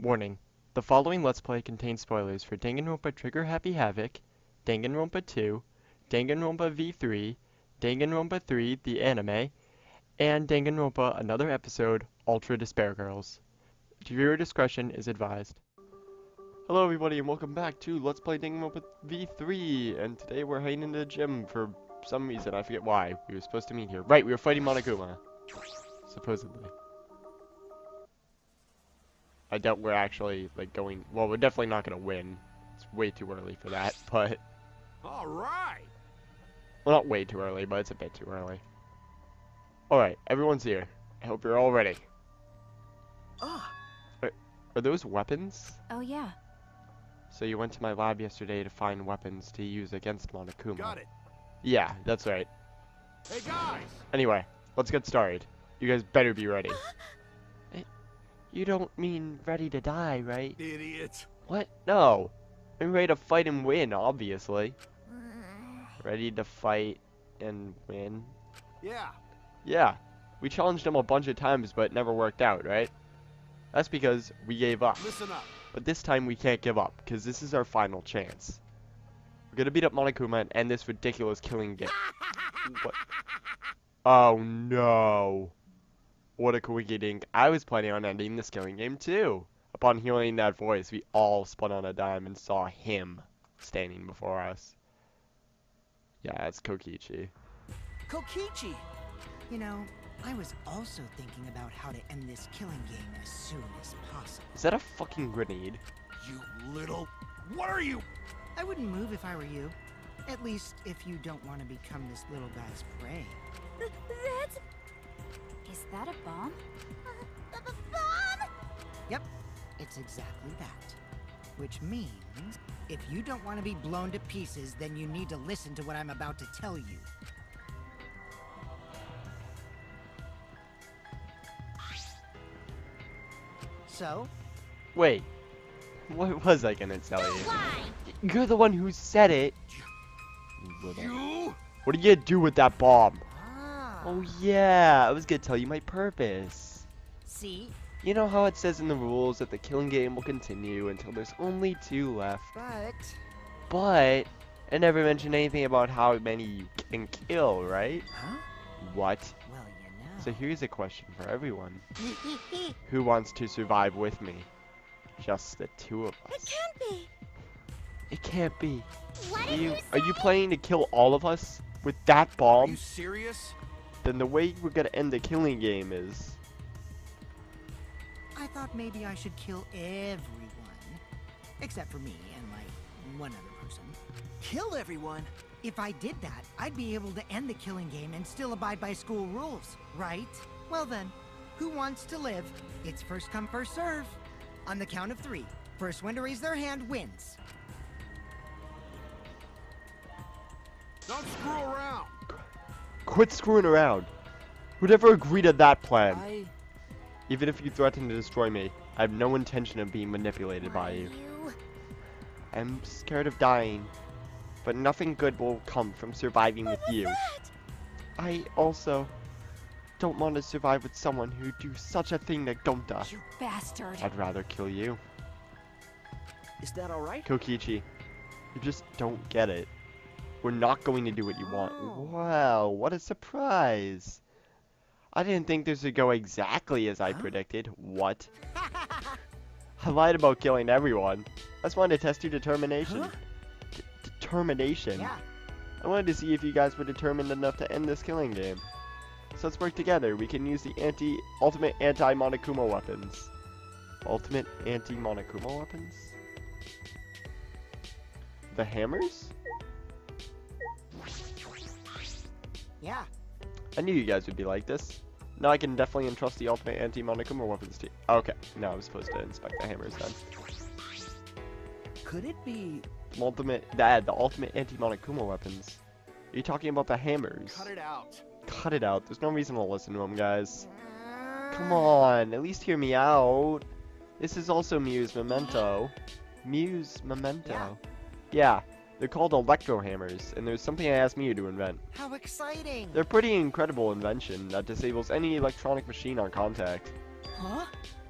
Warning: the following Let's Play contains spoilers for Danganronpa Trigger Happy Havoc, Danganronpa 2, Danganronpa V3, Danganronpa 3 the anime, and Danganronpa Another Episode, Ultra Despair Girls. Viewer discretion is advised. Hello everybody and welcome back to Let's Play Danganronpa V3, and today we're heading into the gym for some reason, I forget why. We were supposed to meet here. Right, we were fighting Monokuma. Supposedly. I doubt we're actually, like, going... Well, we're definitely not going to win. It's way too early for that, but... Alright! Well, not way too early, but it's a bit too early. Alright, everyone's here. I hope you're all ready. Are those weapons? Oh, yeah. So you went to my lab yesterday to find weapons to use against Monokuma. Got it. Yeah, that's right. Hey guys! Anyway, let's get started. You guys better be ready. You don't mean ready to die, right? Idiot! What? No. I'm ready to fight and win, obviously. Ready to fight and win? Yeah. Yeah. We challenged him a bunch of times, but it never worked out, right? That's because we gave up. Listen up. But this time we can't give up, because this is our final chance. We're gonna beat up Monokuma and end this ridiculous killing game. What? Oh no. What a coinkydink. I was planning on ending this killing game too. Upon hearing that voice, we all spun on a dime and saw him standing before us. Yeah, it's Kokichi. Kokichi! You know, I was also thinking about how to end this killing game as soon as possible. Is that a fucking grenade? You little... What are you? I wouldn't move if I were you. At least if you don't want to become this little guy's prey. That's... Is that a bomb? Bomb? Yep, it's exactly that. Which means, if you don't want to be blown to pieces, then you need to listen to what I'm about to tell you. So? Wait. What was I gonna tell you? You're the one who said it. You? What are you gonna do with that bomb? Ah. Oh yeah, I was gonna tell you my purpose. See? You know how it says in the rules that the killing game will continue until there's only 2 left. But I never mentioned anything about how many you can kill, right? Huh? What? Well, you know. So here's a question for everyone. Who wants to survive with me? Just the 2 of us. It can't be. It can't be. What Are did you, you are you planning to kill all of us with that Are bomb? you serious? Then the way we're gonna end the killing game is... I thought maybe I should kill everyone. Except for me and, like, one other person. Kill everyone? If I did that, I'd be able to end the killing game and still abide by school rules, right? Well then, who wants to live? It's first come, first serve. On the count of 3, first one to raise their hand wins. Don't screw around! Quit screwing around. Who'd ever agree to that plan? Even if you threaten to destroy me, I have no intention of being manipulated by you. I'm scared of dying, but nothing good will come from surviving with you. I also don't want to survive with someone who'd do such a thing to Gonta. You bastard. I'd rather kill you. Is that alright? Kokichi, you just don't get it. We're not going to do what you want. Oh. Wow, what a surprise. I didn't think this would go exactly as I predicted. What? I lied about killing everyone. I just wanted to test your determination. Huh? Determination? Yeah. I wanted to see if you guys were determined enough to end this killing game. So let's work together. We can use the ultimate anti-Monokuma weapons. Ultimate anti-Monokuma weapons? The hammers? Yeah. I knew you guys would be like this. Now I can definitely entrust the ultimate anti-Monokuma weapons to you. Okay, now I'm supposed to inspect the hammers then. Could it be... The ultimate anti-Monokuma weapons. Are you talking about the hammers? Cut it out. Cut it out. There's no reason to listen to them, guys. Come on, at least hear me out. This is also Mew's Memento. Mew's Memento. Yeah, they're called electro hammers, and there's something I asked Mew to invent. How exciting! They're a pretty incredible invention that disables any electronic machine on contact. Huh?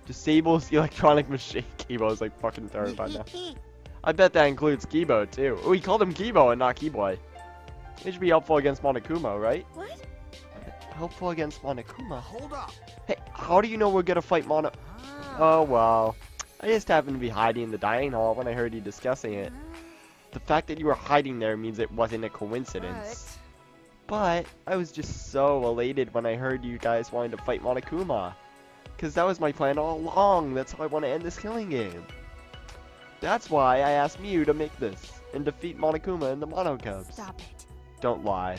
Disables electronic machine. Kibo is like fucking terrified now. I bet that includes Kibo too. Oh, he called him Kibo and not Keyboy. It should be helpful against Monokuma, right? What? Helpful against Monokuma. Hold up. Hey, how do you know we're gonna fight Mono? Oh, well. I just happened to be hiding in the dining hall when I heard you discussing it. The fact that you were hiding there means it wasn't a coincidence. But I was just so elated when I heard you guys wanted to fight Monokuma. Because that was my plan all along. That's how I want to end this killing game. That's why I asked Mew to make this and defeat Monokuma and the Mono Cubs. Stop it. Don't lie.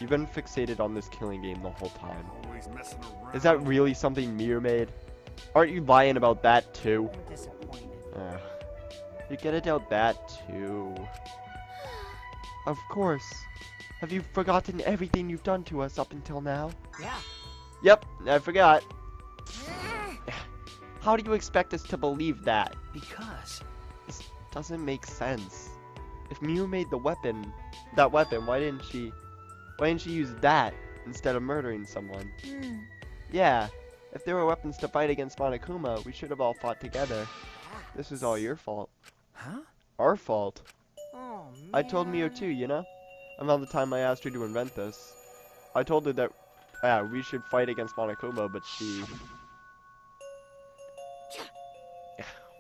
You've been fixated on this killing game the whole time. Always messing around. Is that really something Mew made? Aren't you lying about that too? I'm disappointed. You gotta doubt that too. Of course. Have you forgotten everything you've done to us up until now? Yeah. Yep, I forgot. How do you expect us to believe that? Because This doesn't make sense. If Mew made the weapon, why didn't she use that instead of murdering someone? Yeah, if there were weapons to fight against Monokuma, we should have all fought together. This is all your fault. Huh? Our fault. Oh, man. I told Mio too, you know? Around the time I asked her to invent this. I told her that, yeah, we should fight against Monokuma, but she...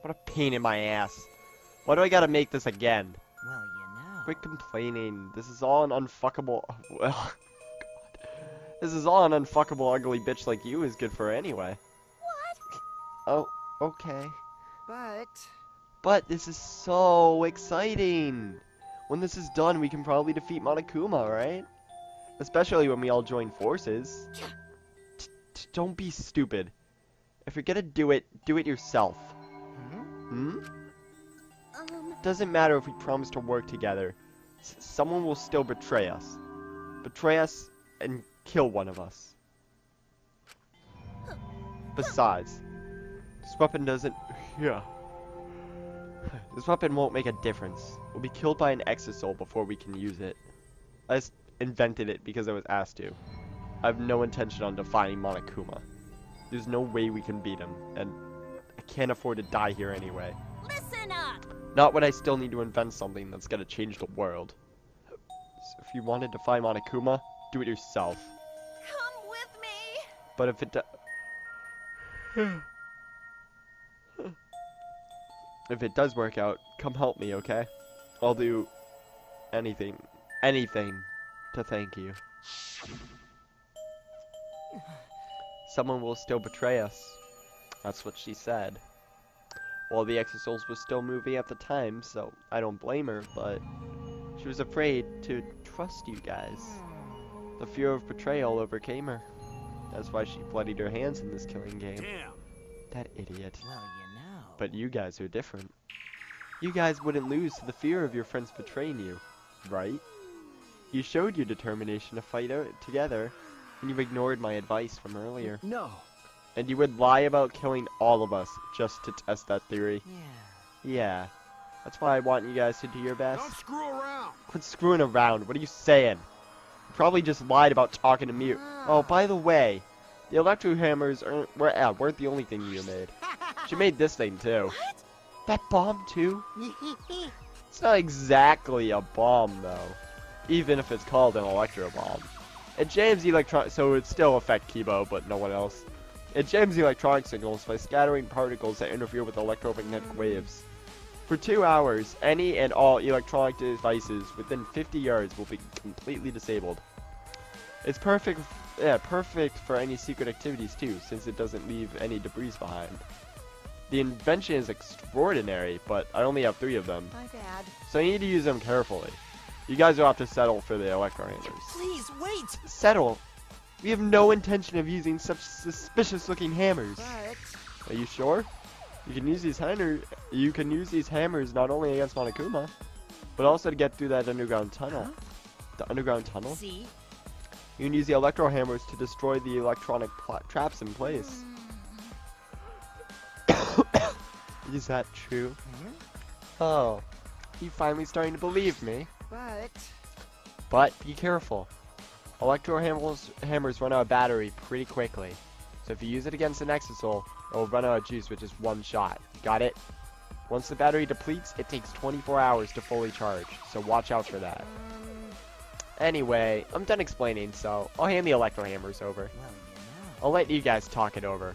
What a pain in my ass. Why do I gotta make this again? Well, you know. Quit complaining. This is all an unfuckable... Well, God. This is all an unfuckable ugly bitch like you is good for anyway. What? Oh, okay. But this is so exciting. When this is done, we can probably defeat Monokuma, right? Especially when we all join forces. Don't be stupid. If you're gonna do it yourself. Hmm? Doesn't matter if we promise to work together. Someone will still betray us. Betray us and kill one of us. Besides, this weapon doesn't... Yeah. This weapon won't make a difference. We'll be killed by an exosoul before we can use it. I just invented it because I was asked to. I have no intention on defying Monokuma. There's no way we can beat him, and I can't afford to die here anyway. Listen up. Not when I still need to invent something that's gonna change the world. So if you wanted to fight Monokuma, do it yourself. Come with me. But if it if it does work out, come help me, okay? I'll do anything to thank you. Someone will still betray us. That's what she said. Well, the exosouls were still moving at the time, so I don't blame her, but she was afraid to trust you guys. The fear of betrayal overcame her. That's why she bloodied her hands in this killing game. Damn. That idiot. Well, you know. But you guys are different. You guys wouldn't lose to the fear of your friends betraying you, right? You showed your determination to fight out together, and you ignored my advice from earlier. No. And you would lie about killing all of us just to test that theory. Yeah. Yeah. That's why I want you guys to do your best. Don't screw around. Quit screwing around. What are you saying? You probably just lied about talking to me. Oh, by the way, the electro hammers weren't the only thing you made. She made this thing too. What? That bomb too? It's not exactly a bomb though, even if it's called an electro bomb. It jams so it would still affect Kibo, but no one else. It jams electronic signals by scattering particles that interfere with electromagnetic waves. For 2 hours, any and all electronic devices within 50 yards will be completely disabled. It's perfect for any secret activities too, since it doesn't leave any debris behind. The invention is extraordinary, but I only have 3 of them, My bad. so you need to use them carefully. You guys will have to settle for the electro hammers. Please, wait! Settle? We have no intention of using such suspicious-looking hammers. But... Are you sure? You can use these hammers not only against Monokuma, but also to get through that underground tunnel. Huh? The underground tunnel? See? You can use the electro hammers to destroy the electronic traps in place. Is that true? Oh, you finally starting to believe me. But be careful. Electro hammers run out of battery pretty quickly. So if you use it against an exosoul, It'll run out of juice with just one shot. Got it? Once the battery depletes, it takes 24 hours to fully charge, so watch out for that. Anyway, I'm done explaining, so I'll hand the electro hammers over. Well, I'll let you guys talk it over.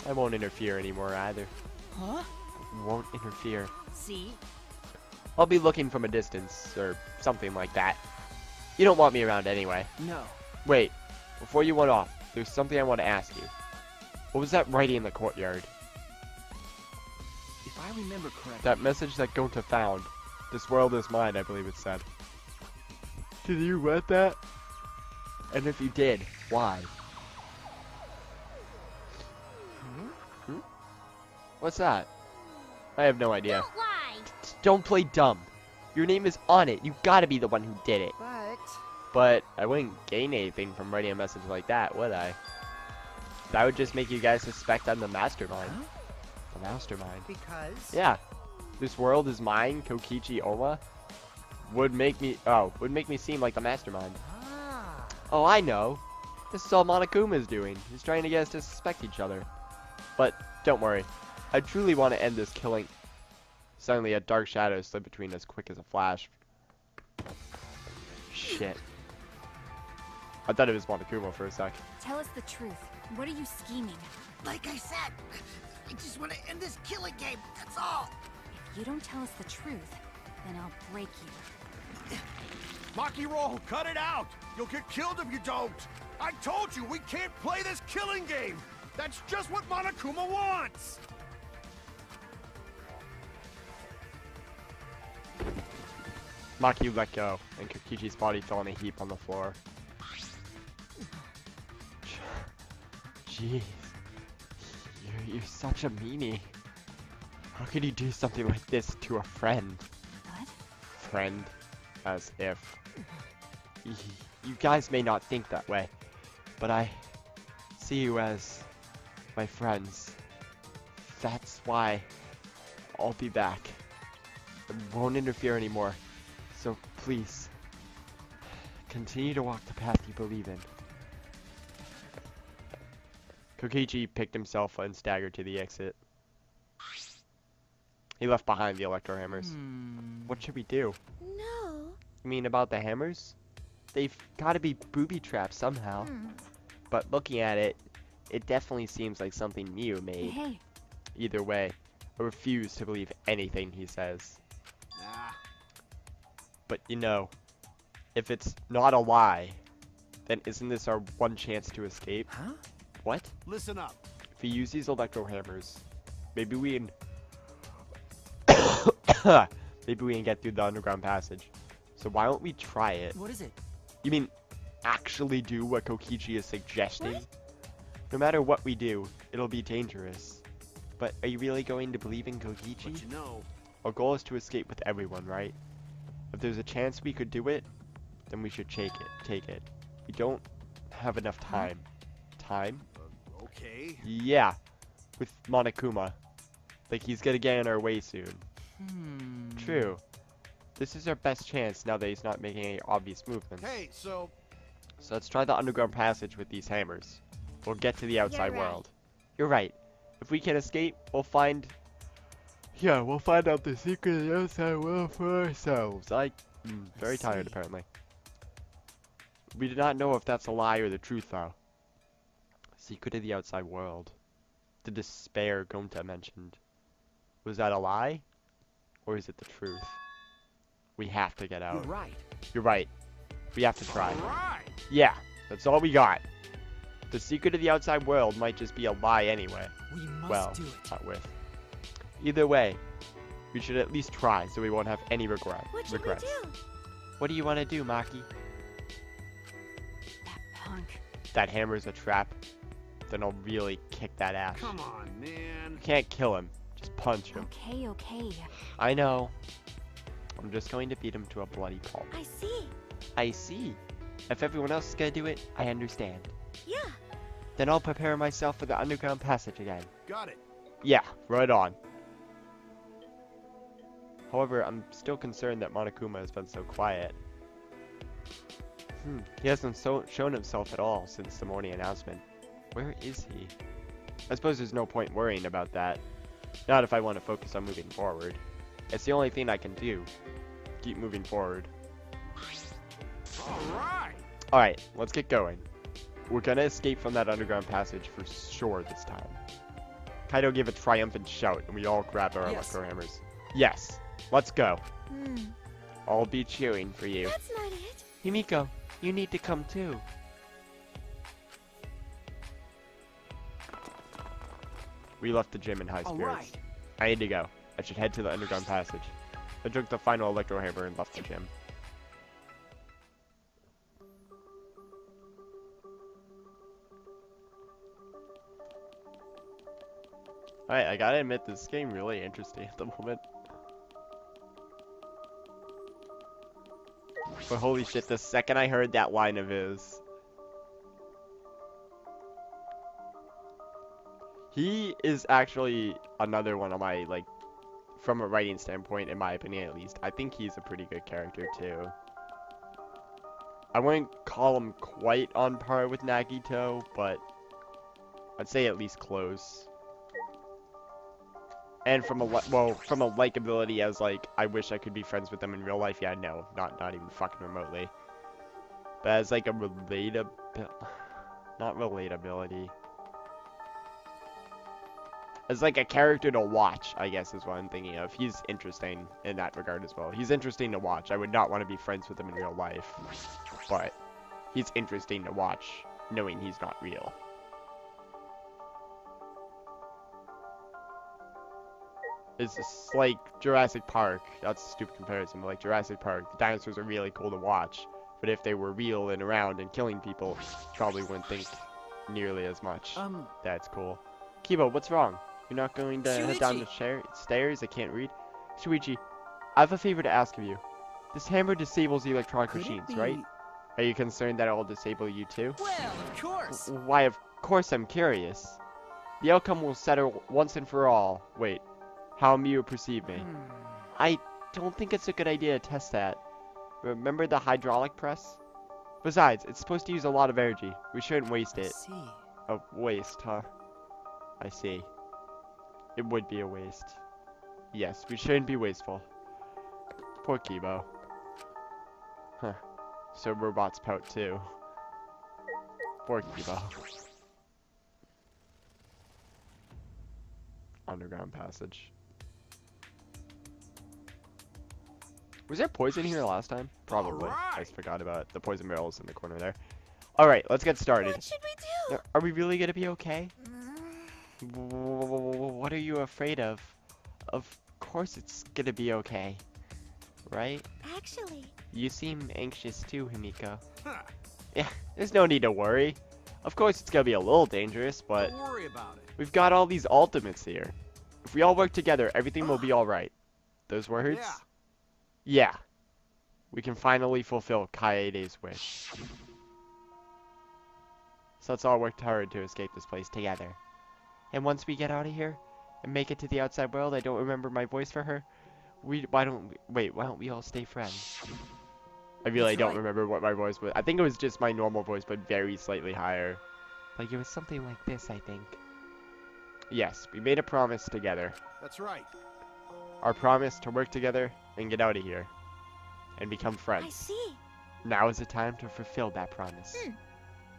I won't interfere anymore either. Huh? Won't interfere. See? I'll be looking from a distance, or something like that. You don't want me around anyway. No. Wait, before you went off, there's something I want to ask you. What was that writing in the courtyard? If I remember correctly, That message that Gonta found. This world is mine, I believe it said. Did you read that? And if you did, why? Hmm? What's that? I have no idea. Don't lie. Don't play dumb. Your name is on it. You gotta be the one who did it. But But I wouldn't gain anything from writing a message like that, would I? That would just make you guys suspect I'm the mastermind. Huh? The mastermind. because Yeah. This world is mine, Kokichi Oma. Would make me seem like the mastermind. Ah. Oh, I know. This is all Monokuma's doing. He's trying to get us to suspect each other. But don't worry. I truly want to end this killing. Suddenly a dark shadow slid between us quick as a flash. Shit. I thought it was Monokuma for a sec. Tell us the truth. What are you scheming? Like I said, I just want to end this killing game. That's all. If you don't tell us the truth, then I'll break you. Maki roll, cut it out! You'll get killed if you don't! I told you, we can't play this killing game! That's just what Monokuma wants! Maki let go, and Kokichi's body fell in a heap on the floor. Jeez. You're such a meanie. How could you do something like this to a friend? What? Friend. As if. You guys may not think that way, but I see you as my friends. That's why I'll be back. I won't interfere anymore. So please, continue to walk the path you believe in. Kokichi picked himself and staggered to the exit. He left behind the electro hammers. What should we do? No. You mean about the hammers? They've got to be booby traps somehow. But looking at it, it definitely seems like something Miu made. Hey, Either way, I refuse to believe anything he says. Nah. But you know, if it's not a lie, then isn't this our one chance to escape? Huh? What? Listen up. If we use these electro hammers, maybe we can maybe we can get through the underground passage. So why don't we try it? What is it? You mean actually do what Kokichi is suggesting? No matter what we do, it'll be dangerous. But are you really going to believe in Kokichi? But you know, Our goal is to escape with everyone, right? If there's a chance we could do it, then we should take it. We don't have enough time. Time? okay. Yeah, with Monokuma. Like he's gonna get in our way soon. True. This is our best chance now that he's not making any obvious movements. Okay, so So let's try the underground passage with these hammers. We'll get to the outside right. world. You're right. If we can escape, we'll find... Yeah, we'll find out the secret of the outside world for ourselves. Very tired, see. apparently. We do not know if that's a lie or the truth, though. Secret of the outside world. The despair Gonta mentioned. Was that a lie? Or is it the truth? We have to get out. You're right. You're right. We have to try. alright. Yeah, that's all we got. The secret of the outside world might just be a lie anyway. We must Well, do it. not with. Either way, we should at least try so we won't have any regrets. what should we do? What do you want to do, Maki? That punk. That hammer's a trap. Then I'll really kick that ass. Come on, man. You can't kill him. Just punch him. Okay, okay. I know. I'm just going to beat him to a bloody pulp. I see. I see. If everyone else is gonna do it, I understand. Yeah. Then I'll prepare myself for the underground passage again. Got it. Yeah, right on. However, I'm still concerned that Monokuma has been so quiet. He hasn't shown himself at all since the morning announcement. Where is he? I suppose there's no point worrying about that. Not if I want to focus on moving forward. It's the only thing I can do. Keep moving forward. Alright! Alright, let's get going. We're gonna escape from that underground passage for sure this time. Kaido gave a triumphant shout, and we all grabbed our electro hammers. Yes, let's go. I'll be cheering for you. That's not it. Himiko, you need to come too. We left the gym in high spirits. Alright. I need to go. I should head to the underground passage. I took the final electro hammer and left the gym. Alright, I gotta admit, this game really interesting at the moment. But holy shit, the second I heard that line of his, he is actually another one of my, like, from a writing standpoint, in my opinion at least, I think he's a pretty good character too. I wouldn't call him quite on par with Nagito, but I'd say at least close. And from a from a likability as like I wish I could be friends with them in real life. Yeah, no, not even fucking remotely. But as like a not relatability. As like a character to watch, I guess is what I'm thinking of. He's interesting in that regard as well. He's interesting to watch. I would not want to be friends with him in real life, but he's interesting to watch, knowing he's not real. It's just like Jurassic Park. That's a stupid comparison, but like Jurassic Park, the dinosaurs are really cool to watch. But if they were real and around and killing people, probably wouldn't think nearly as much. That's cool. Kibo, what's wrong? You're not going to head down the stairs? I can't read. Shuichi, I have a favor to ask of you. This hammer disables the electronic machines, right? Are you concerned that it will disable you too? Well, of course. Why, of course I'm curious. The outcome will settle once and for all. Wait. How Miu perceive me. I don't think it's a good idea to test that. Remember the hydraulic press? Besides, it's supposed to use a lot of energy. We shouldn't waste it. A waste, huh? I see. It would be a waste. Yes, we shouldn't be wasteful. Poor Kibo. Huh. So robots pout too. Poor Kibo. Underground passage. Was there poison here last time? Probably. I just forgot about it. The poison barrel's in the corner there. Alright, let's get started. What should we do? Are we really gonna be okay? What are you afraid of? Of course it's gonna be okay. Right? Actually, You seem anxious too, Himiko. Huh. Yeah, there's no need to worry. Of course it's gonna be a little dangerous, but Don't worry about it. we've got all these ultimates here. If we all work together, everything will be alright. Those words? Yeah. Yeah. We can finally fulfill Kaede's wish. So let's all work hard to escape this place together. And once we get out of here and make it to the outside world, I don't remember my voice for her. Why don't we all stay friends? I really don't remember what my voice was. I think it was just my normal voice, but very slightly higher. Like it was something like this, I think. Yes, we made a promise together. That's right. Our promise to work together and get out of here. And become I friends. see. Now is the time to fulfill that promise.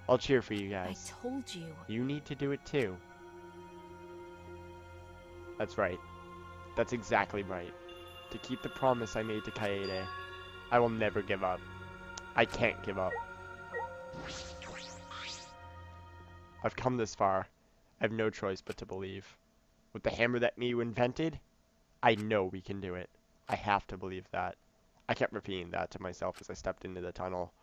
I'll cheer for you I guys. told you. You need to do it too. That's right. That's exactly right. To keep the promise I made to Kaede, I will never give up. I can't give up. I've come this far. I have no choice but to believe. With the hammer that Miu invented, I know we can do it. I have to believe that. I kept repeating that to myself as I stepped into the tunnel.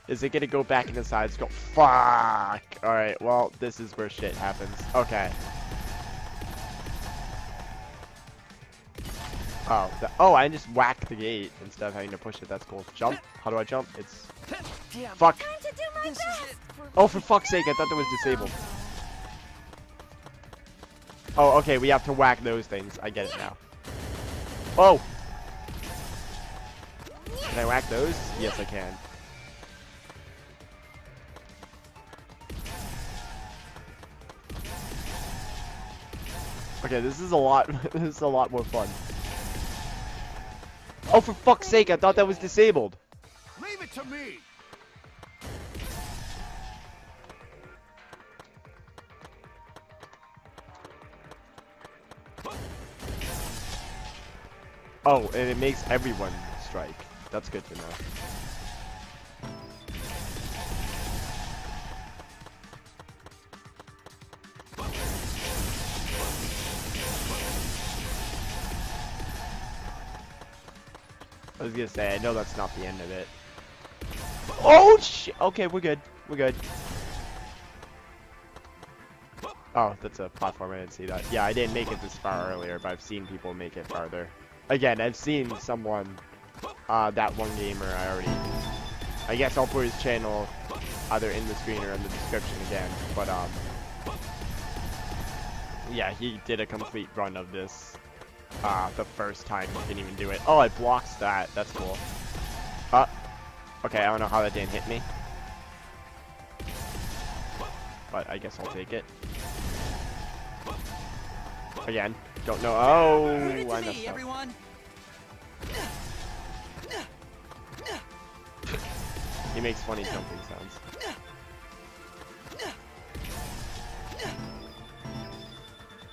Is it gonna go back in the sides? Go, fuck! Alright, well, this is where shit happens. Okay. Oh, I just whacked the gate instead of having to push it. That's cool. Jump? How do I jump? It's... Fuck! Time to do my best. Oh, for fuck's sake, I thought that was disabled. Oh, okay, we have to whack those things. I get it now. Oh! Can I whack those? Yes, I can. Okay, this is a lot. This is a lot more fun. Oh, for fuck's sake! I thought that was disabled. Leave it to me. Oh, and it makes everyone strike. That's good to know. I was gonna say, I know that's not the end of it. Oh shit! Okay, we're good. We're good. Oh, that's a platform. I didn't see that. Yeah, I didn't make it this far earlier, but I've seen people make it farther. Again, I've seen someone, that one gamer I guess I'll put his channel either in the screen or in the description again. But, yeah, he did a complete run of this. The first time he didn't even do it. Oh, I blocked that. That's cool. Okay, I don't know how that didn't hit me. But I guess I'll take it. Again, don't know. Oh, I messed up. He makes funny jumping sounds.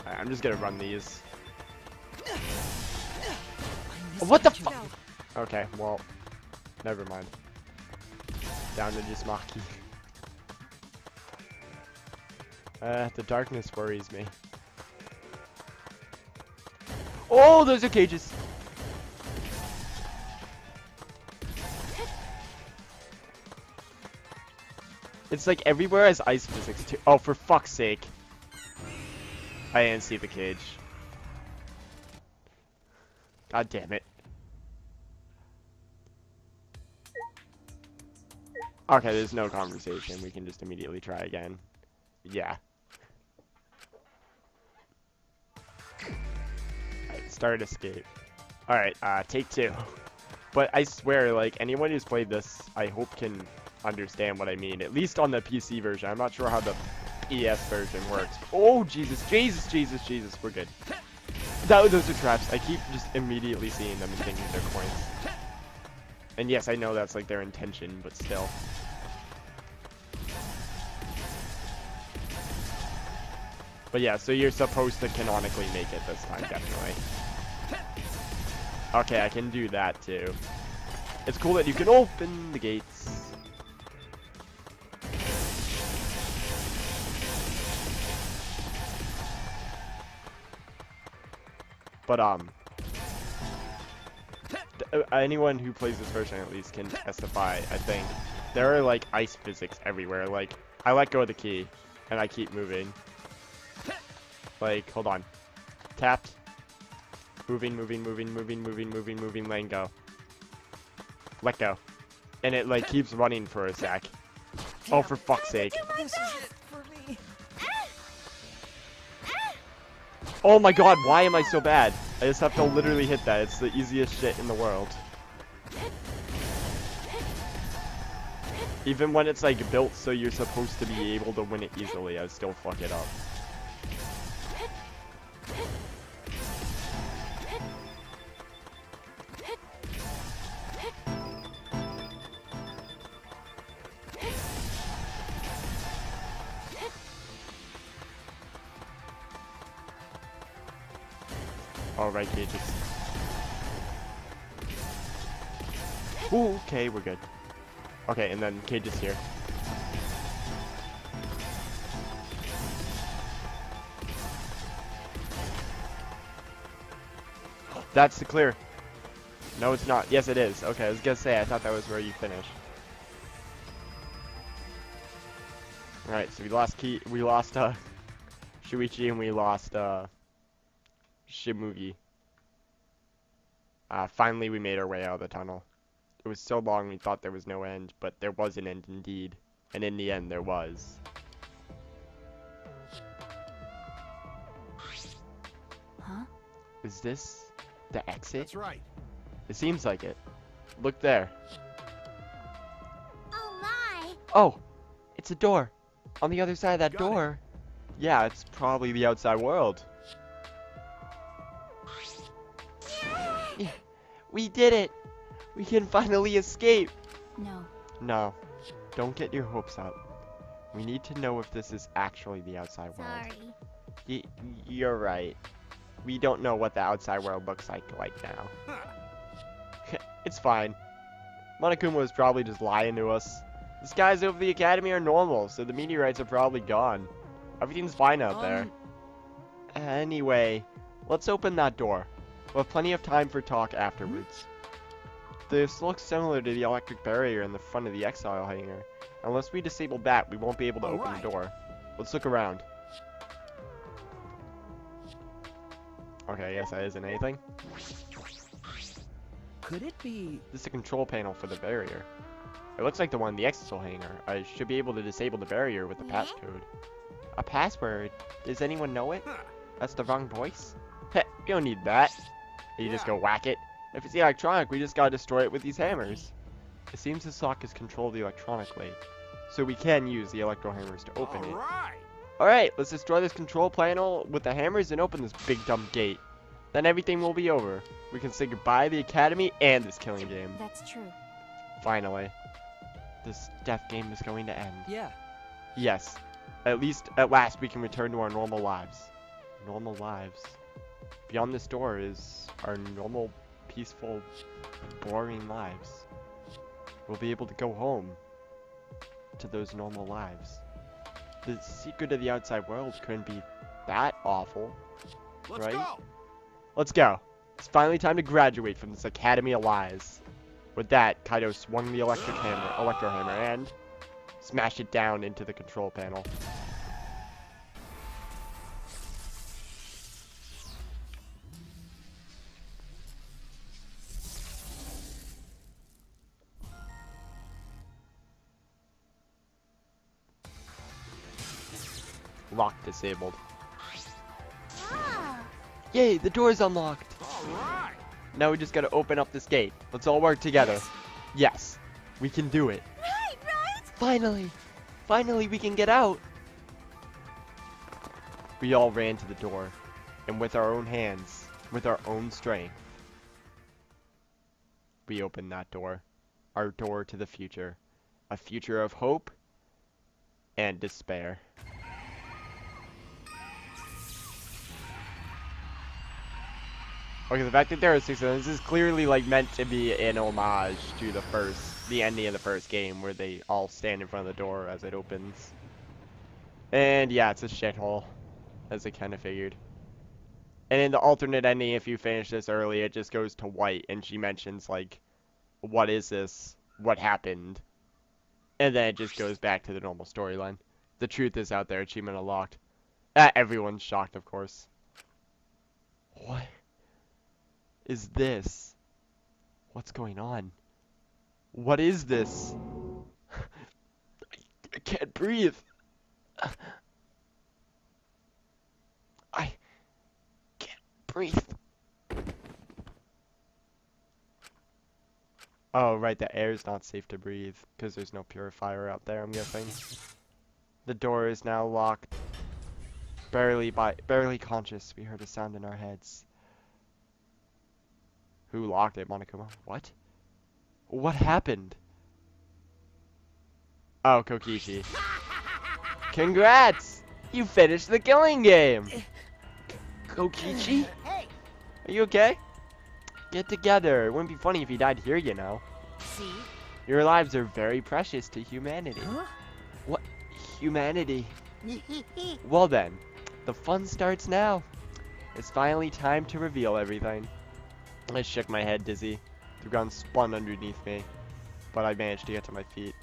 Alright, I'm just gonna run these. What the fuck? Okay, well, never mind. Down to just Maki. The darkness worries me. Oh, those are cages. It's like everywhere has ice physics too. Oh, for fuck's sake. I didn't see the cage. God damn it. Okay, there's no conversation. We can just immediately try again. Yeah. Alright, start escape. Alright, take 2. But I swear, like, anyone who's played this, I hope can understand what I mean. At least on the PC version. I'm not sure how the ES version works. Oh, Jesus, Jesus, Jesus, Jesus. We're good. Those are traps. I keep just immediately seeing them and thinking they're coins. And yes, I know that's like their intention, but still. But yeah, so you're supposed to canonically make it this time, definitely. Okay, I can do that too. It's cool that you can open the gates. But, anyone who plays this version at least can testify, I think. There are, like, ice physics everywhere. Like, I let go of the key, and I keep moving. Like, hold on. Tapped. Moving, moving, moving, moving, moving, moving, moving, letting go. Let go. And it, like, keeps running for a sec. Oh, for fuck's sake. Oh my god, why am I so bad? I just have to literally hit that. It's the easiest shit in the world. Even when it's like built so you're supposed to be able to win it easily, I still fuck it up. Alright, cages. Ooh, okay, we're good. Okay, and then cages here. That's the clear. No, it's not. Yes, it is. Okay, I was gonna say, I thought that was where you finished. Alright, so we lost Shuichi and we lost, Shimugi. Finally we made our way out of the tunnel. It was so long we thought there was no end, but there was an end indeed. And in the end there was. Huh? Is this the exit? That's right. It seems like it. Look there. Oh my! Oh! It's a door. On the other side of that Got it. door. Yeah, it's probably the outside world. Yeah, we did it! We can finally escape! No. No, don't get your hopes up. We need to know if this is actually the outside world. Sorry. You're right. We don't know what the outside world looks like now. It's fine. Monokuma was probably just lying to us. The skies over the academy are normal, so the meteorites are probably gone. Everything's fine out there. Anyway, let's open that door. We'll have plenty of time for talk afterwards. This looks similar to the electric barrier in the front of the exile hangar. Unless we disable that, we won't be able to open the door. Let's look around. Okay, I guess that isn't anything. Could it be? This is a control panel for the barrier. It looks like the one in the exile hangar. I should be able to disable the barrier with the passcode. A password? Does anyone know it? That's the wrong voice? Heh, you don't need that. You just go whack it. If it's the electronic, we just gotta destroy it with these hammers. It seems this lock is controlled electronically, so we can use the electro hammers to open it. Alright, let's destroy this control panel with the hammers and open this big dumb gate. Then everything will be over. We can say goodbye to the academy and this killing game. That's true. Finally. This death game is going to end. Yeah. Yes. At last we can return to our normal lives. Normal lives. Beyond this door is our normal, peaceful, boring lives. We'll be able to go home to those normal lives. The secret of the outside world couldn't be that awful, right? Let's go. It's finally time to graduate from this Academy of Lies. With that, Kaido swung the electro hammer and smashed it down into the control panel. Lock disabled. Ah. Yay, the door is unlocked. Now we just gotta open up this gate. Let's all work together. Yes, we can do it. Right? Finally! Finally we can get out! We all ran to the door, and with our own hands, with our own strength, we opened that door. Our door to the future. A future of hope and despair. Okay, the fact that there are 6 of them, this is clearly like meant to be an homage to the ending of the first game where they all stand in front of the door as it opens. And yeah, it's a shithole, as I kind of figured. And in the alternate ending, if you finish this early, it just goes to white and she mentions like, what is this? What happened? And then it just goes back to the normal storyline. The truth is out there, achievement unlocked. Everyone's shocked, of course. What is this? What's going on? What is this? I can't breathe. I can't breathe. Oh, right, the air is not safe to breathe because there's no purifier out there, I'm guessing. The door is now locked. Barely conscious, we heard a sound in our heads. Who locked it, Monokuma? What? What happened? Oh, Kokichi. Congrats! You finished the killing game! Kokichi? Hey! Are you okay? Get together. It wouldn't be funny if you died here, you know. See? Your lives are very precious to humanity. Huh? What? Humanity? Well then, the fun starts now. It's finally time to reveal everything. I shook my head dizzy. The ground spun underneath me, but I managed to get to my feet.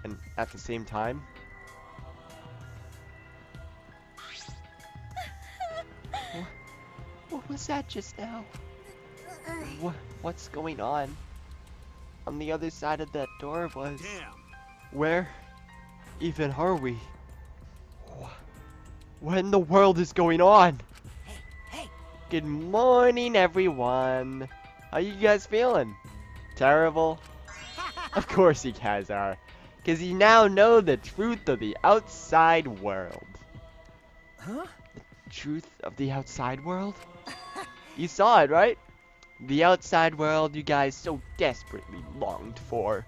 And at the same time, what was that just now? What's going on? On the other side of that door was... Where even are we? What in the world is going on? Hey! Good morning, everyone. How you guys feeling? Terrible? Of course you guys are. Because you now know the truth of the outside world. Huh? The truth of the outside world? You saw it, right? The outside world you guys so desperately longed for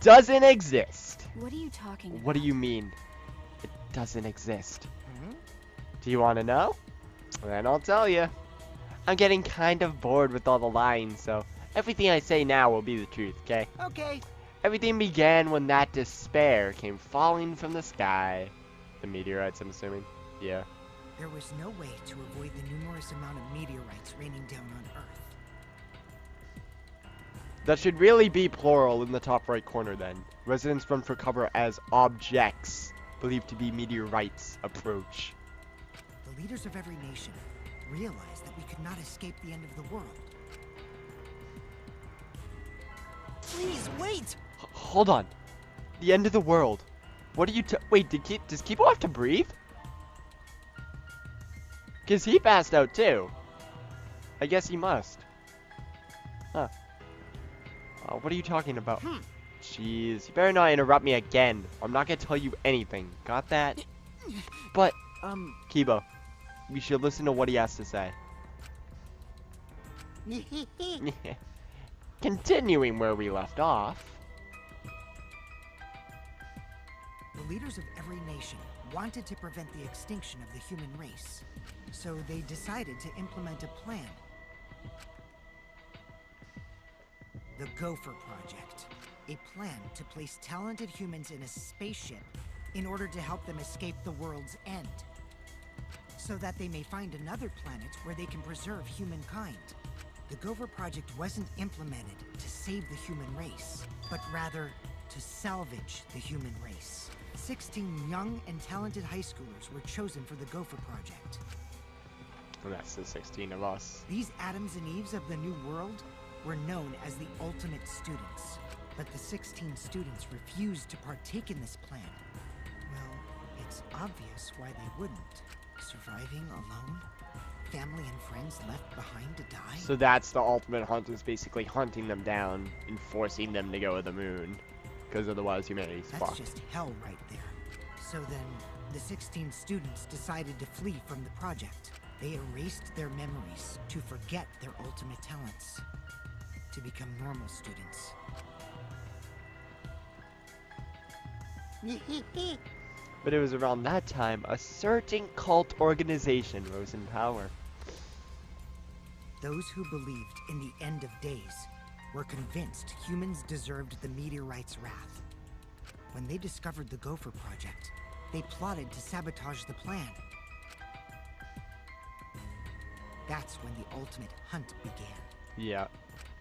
doesn't exist. What are you talking about? What do you mean? It doesn't exist. Hmm? Do you want to know? Then I'll tell you. I'm getting kind of bored with all the lying, so everything I say now will be the truth, okay? Okay. Everything began when that despair came falling from the sky. The meteorites, I'm assuming. Yeah. There was no way to avoid the numerous amount of meteorites raining down on Earth. That should really be plural in the top right corner then. Residents run for cover as objects believed to be meteorites approach. The leaders of every nation realized that we could not escape the end of the world. Please, wait! Hold on. The end of the world. What are you wait, does Kibo have to breathe? Cause he passed out too. I guess he must. Huh. What are you talking about? Jeez, you better not interrupt me again. I'm not gonna tell you anything. Got that? But, Kibo, we should listen to what he has to say. Continuing where we left off. The leaders of every nation wanted to prevent the extinction of the human race, so they decided to implement a plan. The Gopher Project, a plan to place talented humans in a spaceship in order to help them escape the world's end, so that they may find another planet where they can preserve humankind. The Gopher Project wasn't implemented to save the human race, but rather to salvage the human race. 16 young and talented high schoolers were chosen for the Gopher Project. And that's the 16 of us. These Adams and Eves of the New World were known as the Ultimate Students, but the 16 students refused to partake in this plan. Well, it's obvious why they wouldn't. Surviving alone? Family and friends left behind to die? So that's the ultimate hunt, is basically hunting them down and forcing them to go to the moon. Because otherwise humanity's That's fucked. just hell right there. So then, the 16 students decided to flee from the project. They erased their memories to forget their ultimate talents, to become normal students. But it was around that time a certain cult organization rose in power. Those who believed in the end of days were convinced humans deserved the meteorite's wrath. When they discovered the Gopher Project, they plotted to sabotage the plan. That's when the ultimate hunt began. Yeah.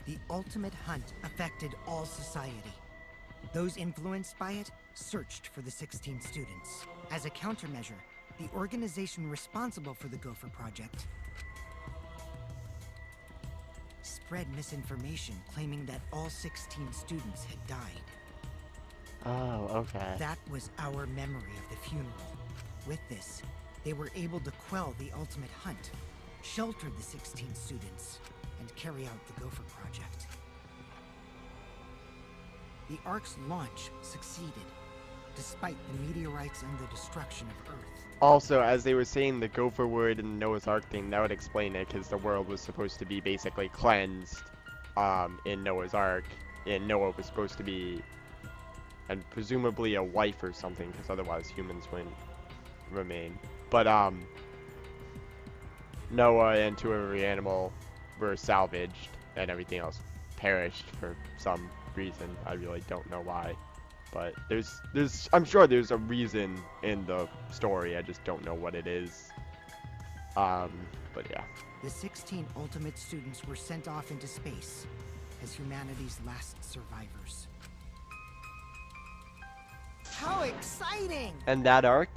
The ultimate hunt affected all society. Those influenced by it searched for the 16 students. As a countermeasure, the organization responsible for the Gopher Project spread misinformation claiming that all 16 students had died. Oh, okay. That was our memory of the funeral. With this, they were able to quell the ultimate hunt, shelter the 16 students, and carry out the Gopher Project. The Ark's launch succeeded, despite the meteorites and the destruction of Earth. Also, as they were saying the Gopher word and the Noah's Ark thing, that would explain it, because the world was supposed to be basically cleansed in Noah's Ark, and Noah was supposed to be, and presumably a wife or something, because otherwise humans wouldn't remain. But Noah and two of every animal were salvaged, and everything else perished for some reason. I really don't know why. But I'm sure there's a reason in the story. I just don't know what it is. But yeah. The 16 ultimate students were sent off into space as humanity's last survivors. How exciting! And that arc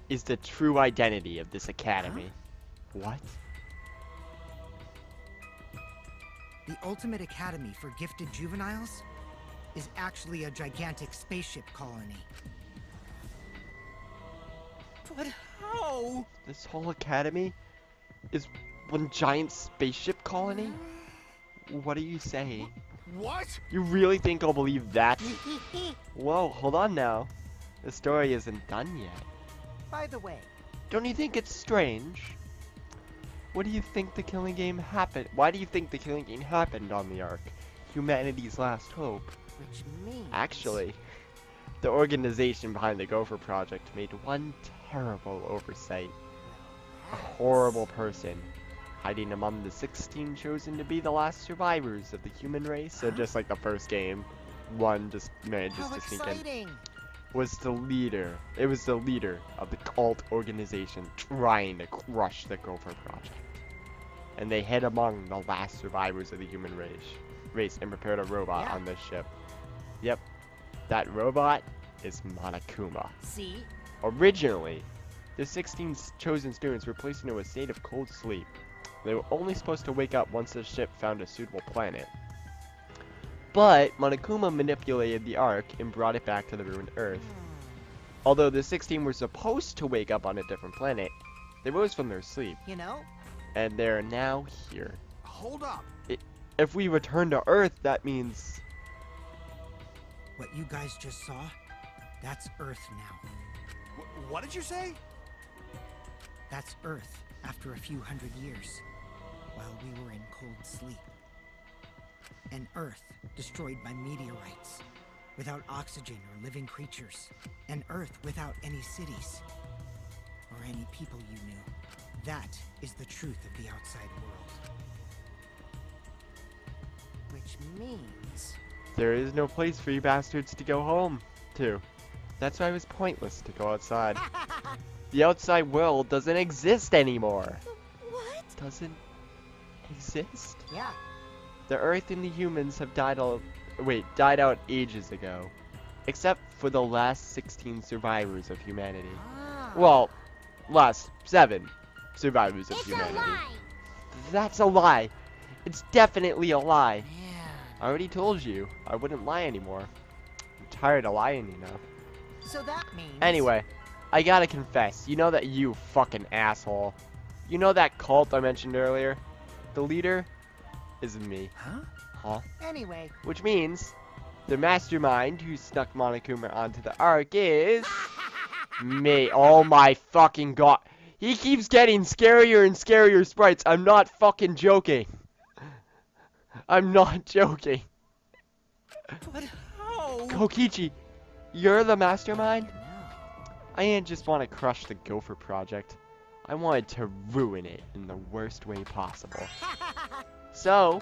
is the true identity of this academy. What? The Ultimate Academy for Gifted Juveniles is actually a gigantic spaceship colony. But how? This whole academy is one giant spaceship colony? What are you saying? What? You really think I'll believe that? Whoa, hold on now. The story isn't done yet. By the way, Don't you think it's strange What do you think the killing game happened? Why do you think the killing game happened on the Ark? Humanity's last hope. Which means... Actually, the organization behind the Gopher Project made one terrible oversight. A horrible person hiding among the 16 chosen to be the last survivors of the human race. So just like the first game, one just manages How to sneak in. exciting! Was the leader. It was the leader of the cult organization trying to crush the Gopher Project. And they hid among the last survivors of the human race and prepared a robot on this ship. Yep, that robot is Monokuma. See? Originally, the 16 chosen students were placed into a state of cold sleep. They were only supposed to wake up once the ship found a suitable planet. But Monokuma manipulated the Ark and brought it back to the ruined Earth. Although the 16 were supposed to wake up on a different planet, they rose from their sleep, You know? and they're now here. Hold up. If we return to Earth, that means... What you guys just saw, that's Earth now. What did you say? That's Earth after a few hundred years, while we were in cold sleep. An Earth destroyed by meteorites, without oxygen or living creatures. An Earth without any cities, or any people you knew. That is the truth of the outside world. Which means... There is no place for you bastards to go home to. That's why it was pointless to go outside. The outside world doesn't exist anymore. What? Doesn't exist? Yeah. The Earth and the humans have died out ages ago. Except for the last 16 survivors of humanity. Well, last 7 survivors of humanity. That's a lie. It's definitely a lie. Man. I already told you. I wouldn't lie anymore. I'm tired of lying enough. So that means... Anyway, I gotta confess. You know that you fucking asshole. You know that cult I mentioned earlier? The leader is me. Huh? Anyway. Which means the mastermind who snuck Monokuma onto the Ark is me. Oh my fucking god. He keeps getting scarier and scarier sprites. I'm not fucking joking. I'm not joking. But how? Kokichi, you're the mastermind? No. I didn't just want to crush the Gopher Project. I wanted to ruin it in the worst way possible. So,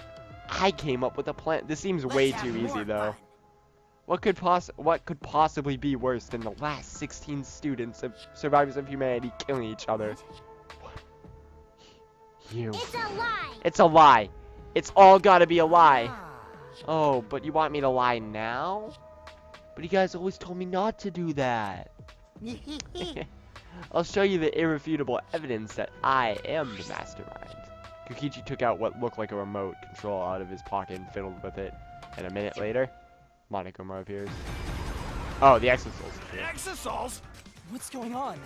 I came up with a plan. This seems way Let's too have easy more though. fun. What could possibly be worse than the last 16 students of survivors of humanity killing each other? You. It's a lie! It's a lie. It's all gotta be a lie. Ah. Oh, but you want me to lie now? But you guys always told me not to do that. I'll show you the irrefutable evidence that I am the mastermind. Kokichi took out what looked like a remote control out of his pocket and fiddled with it. And a minute later, Monokuma appears. Oh, the Exosols appear. Exosols? What's going on?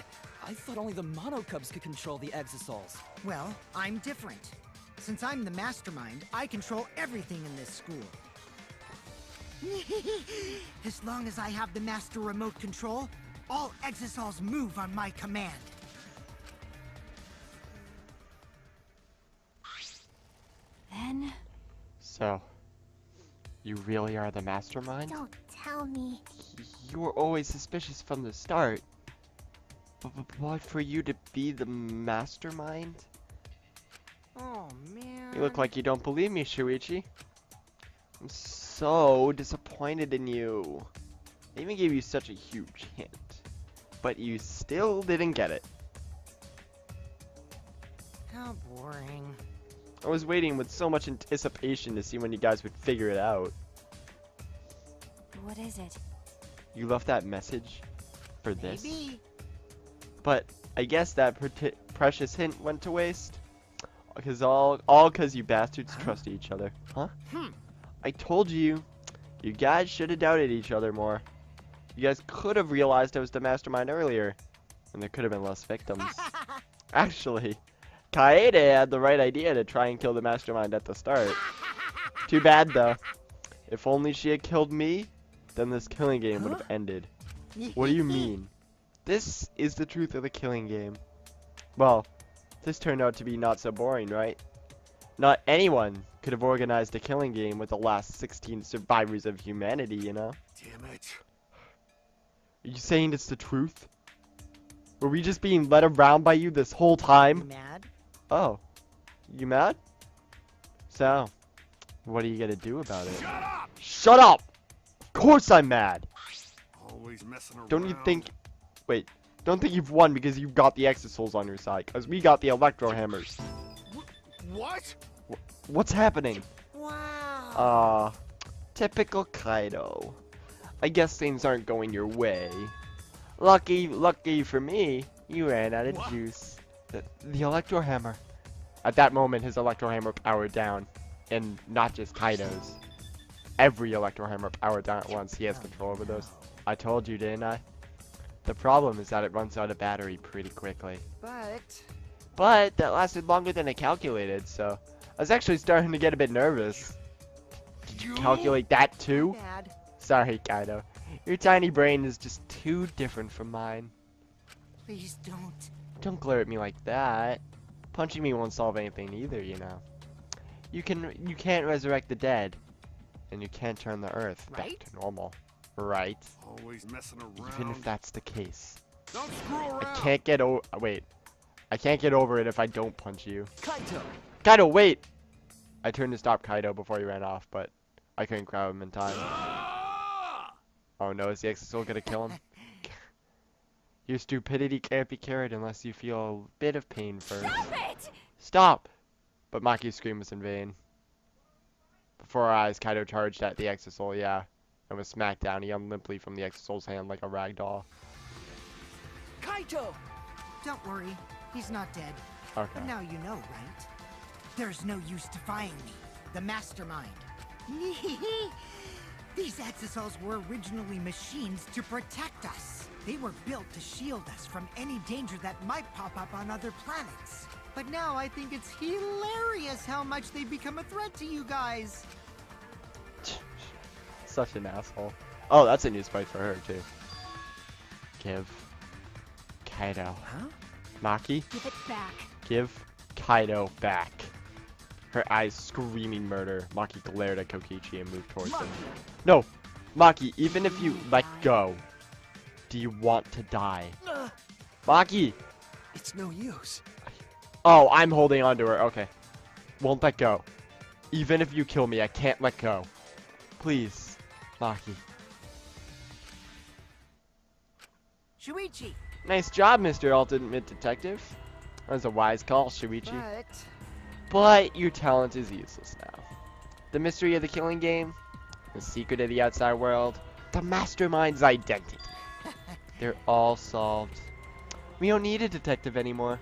I thought only the Monocubs could control the Exosols. Well, I'm different. Since I'm the mastermind, I control everything in this school. As long as I have the master remote control, all Exosols move on my command. Then... So, you really are the mastermind? Don't tell me. You were always suspicious from the start. But for you to be the mastermind? Oh, man. You look like you don't believe me, Shuichi. I'm so disappointed in you. I even gave you such a huge hint. But you still didn't get it. How boring. I was waiting with so much anticipation to see when you guys would figure it out. What is it? You left that message for this. Maybe. But I guess that precious hint went to waste. Cause all cause you bastards trusted each other. Huh? I told you. You guys should have doubted each other more. You guys could have realized I was the mastermind earlier. And there could have been less victims. Actually, Kaede had the right idea to try and kill the mastermind at the start. Too bad though. If only she had killed me, then this killing game would have ended. What do you mean? This is the truth of the killing game. Well, This turned out to be not so boring, right? Not anyone could have organized a killing game with the last 16 survivors of humanity, you know? Damn it. Are you saying it's the truth? Were we just being led around by you this whole You time? mad? Oh. You mad? So, what are you gonna do about it? Shut up! Shut up! Of course I'm mad! Always messing around. Don't you think... Wait. Don't think you've won because you've got the Exisouls on your side. Because we got the Electro Hammers. What? What's happening? Wow. Typical Kaido. I guess things aren't going your way. Lucky for me, you ran out of What? juice. The Electro Hammer. At that moment, his Electro Hammer powered down. And not just Kaido's. Every Electro Hammer powered down at once. He has control over those. I told you, didn't I? The problem is that it runs out of battery pretty quickly. But that lasted longer than I calculated, so I was actually starting to get a bit nervous. Did you calculate that too? Bad. Sorry, Kaido. Your tiny brain is just too different from mine. Please don't. Don't glare at me like that. Punching me won't solve anything either, you know. You can't resurrect the dead, and you can't turn the earth Right? back to normal. Right? Always messing around. Even if that's the case. Don't screw around. I can't get over. Wait. I can't get over it if I don't punch you. Kaito! Kaido, wait! I turned to stop Kaido before he ran off, but I couldn't grab him in time. Oh no, is the Exosoul gonna kill him? Your stupidity can't be cured unless you feel a bit of pain first. Stop it! Stop! But Maki's scream was in vain. Before our eyes, Kaido charged at the Exosoul, yeah. And was smacked down. He hung limply from the Exosoul's hand like a rag doll. Kaito! Don't worry. He's not dead. Okay. But now you know, right? There's no use defying me. The mastermind. These Exisouls were originally machines to protect us. They were built to shield us from any danger that might pop up on other planets. But now I think it's hilarious how much they've become a threat to you guys. Such an asshole. Oh, that's a new spike for her, too. Give Kaido. Huh? Maki, Give it back. give Kaido back. Her eyes screaming murder. Maki glared at Kokichi and moved towards him. No! Maki, even if you let go, do you want to die? Maki! It's no use. Oh, I'm holding on to her. Okay. Won't let go. Even if you kill me, I can't let go. Please, Maki. Shuichi. Nice job, Mr. Ultimate Detective. That was a wise call, Shuichi. But But your talent is useless now. The mystery of the killing game, the secret of the outside world, the mastermind's identity. They're all solved. We don't need a detective anymore.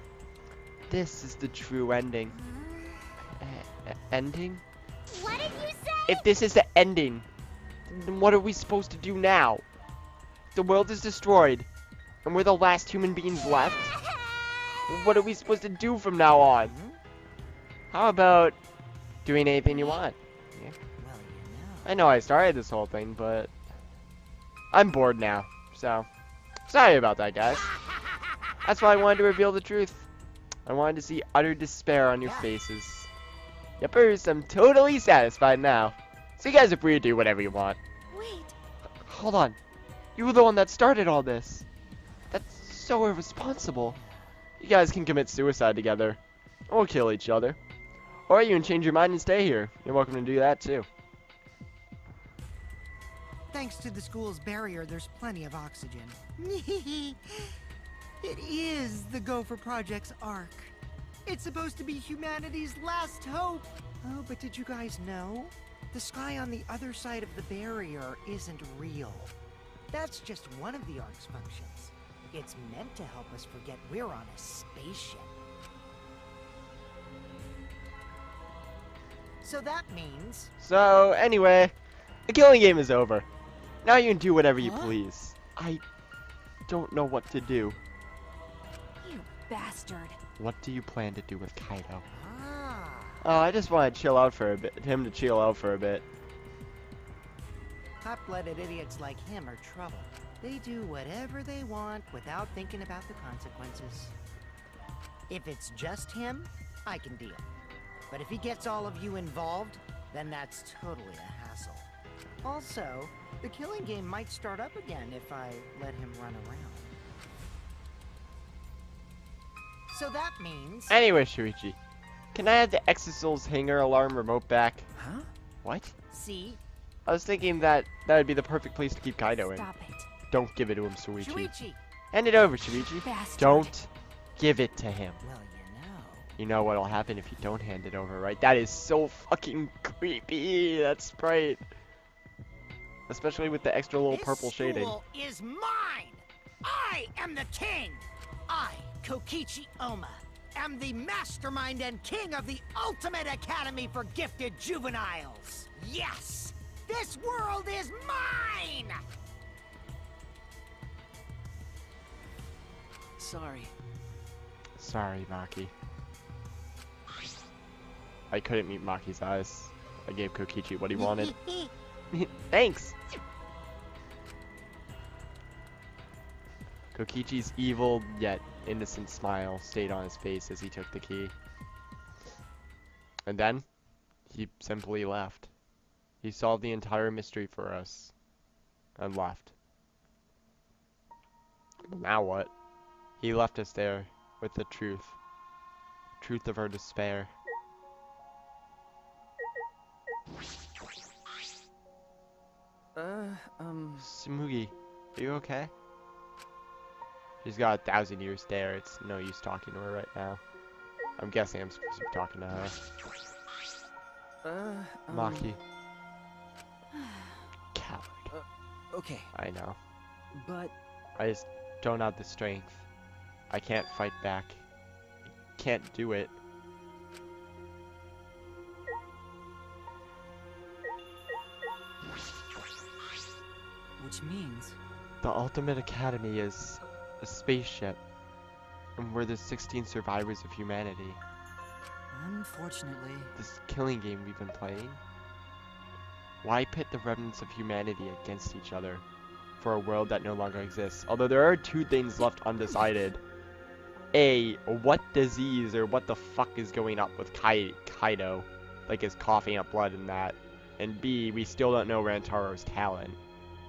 This is the true ending. Ending? What did you say? If this is the ending, then what are we supposed to do now? The world is destroyed, and we're the last human beings left. What are we supposed to do from now on? How about doing anything you want? Yeah. well, you know. I know I started this whole thing, but I'm bored now. So, sorry about that, guys. That's why I wanted to reveal the truth. I wanted to see utter despair on your faces. Yepers, I'm totally satisfied now. So you guys are free to do whatever you want. Wait. Hold on. You were the one that started all this. That's so irresponsible. You guys can commit suicide together. Or kill each other. Or you can change your mind and stay here. You're welcome to do that too. Thanks to the school's barrier, there's plenty of oxygen. It is the Gopher Project's arc. It's supposed to be humanity's last hope. Oh, but did you guys know? The sky on the other side of the barrier isn't real. That's just one of the arc's functions. It's meant to help us forget we're on a spaceship. So that means... So, anyway, the killing game is over. Now you can do whatever you please. I don't know what to do. You bastard. What do you plan to do with Kaido? Ah, Oh, I just want to chill out for a bit. Him to chill out for a bit. hot-blooded idiots like him are trouble. They do whatever they want without thinking about the consequences. If it's just him, I can deal. But if he gets all of you involved, then that's totally a hassle. Also, the killing game might start up again if I let him run around. So that means... Anyway, Shuichi, can I have the Exosoul's hanger alarm remote back? Huh? What? See? I was thinking that would be the perfect place to keep Kaido in. Stop it. Don't give it to him, Shuichi. Shuichi! Hand it over, Shuichi. Bastard. Don't give it to him. Well, You know what'll happen if you don't hand it over, right? That is so fucking creepy, that sprite. Especially with the extra little purple shading. This school is mine! I am the king! I, Kokichi Oma, am the mastermind and king of the ultimate academy for gifted juveniles! Yes! This world is mine! Sorry. Sorry, Maki. I couldn't meet Maki's eyes. I gave Kokichi what he wanted. Thanks! Kokichi's evil yet innocent smile stayed on his face as he took the key. And then, he simply left. He solved the entire mystery for us. And left. Now what? He left us there with the truth. Truth of our despair. Smugi, are you okay? She's got 1,000 year stare. It's no use talking to her right now. I'm guessing I'm supposed to be talking to her. Maki. Coward. Okay, I know. but I just don't have the strength. I can't fight back. Can't do it. which means The Ultimate Academy is a spaceship. And we're the 16 survivors of humanity. unfortunately, This killing game we've been playing? Why pit the remnants of humanity against each other for a world that no longer exists? Although there are two things left undecided. A, what disease or what the fuck is going up with Kaido? Like his coughing up blood and that. And B, we still don't know Rantaro's talent.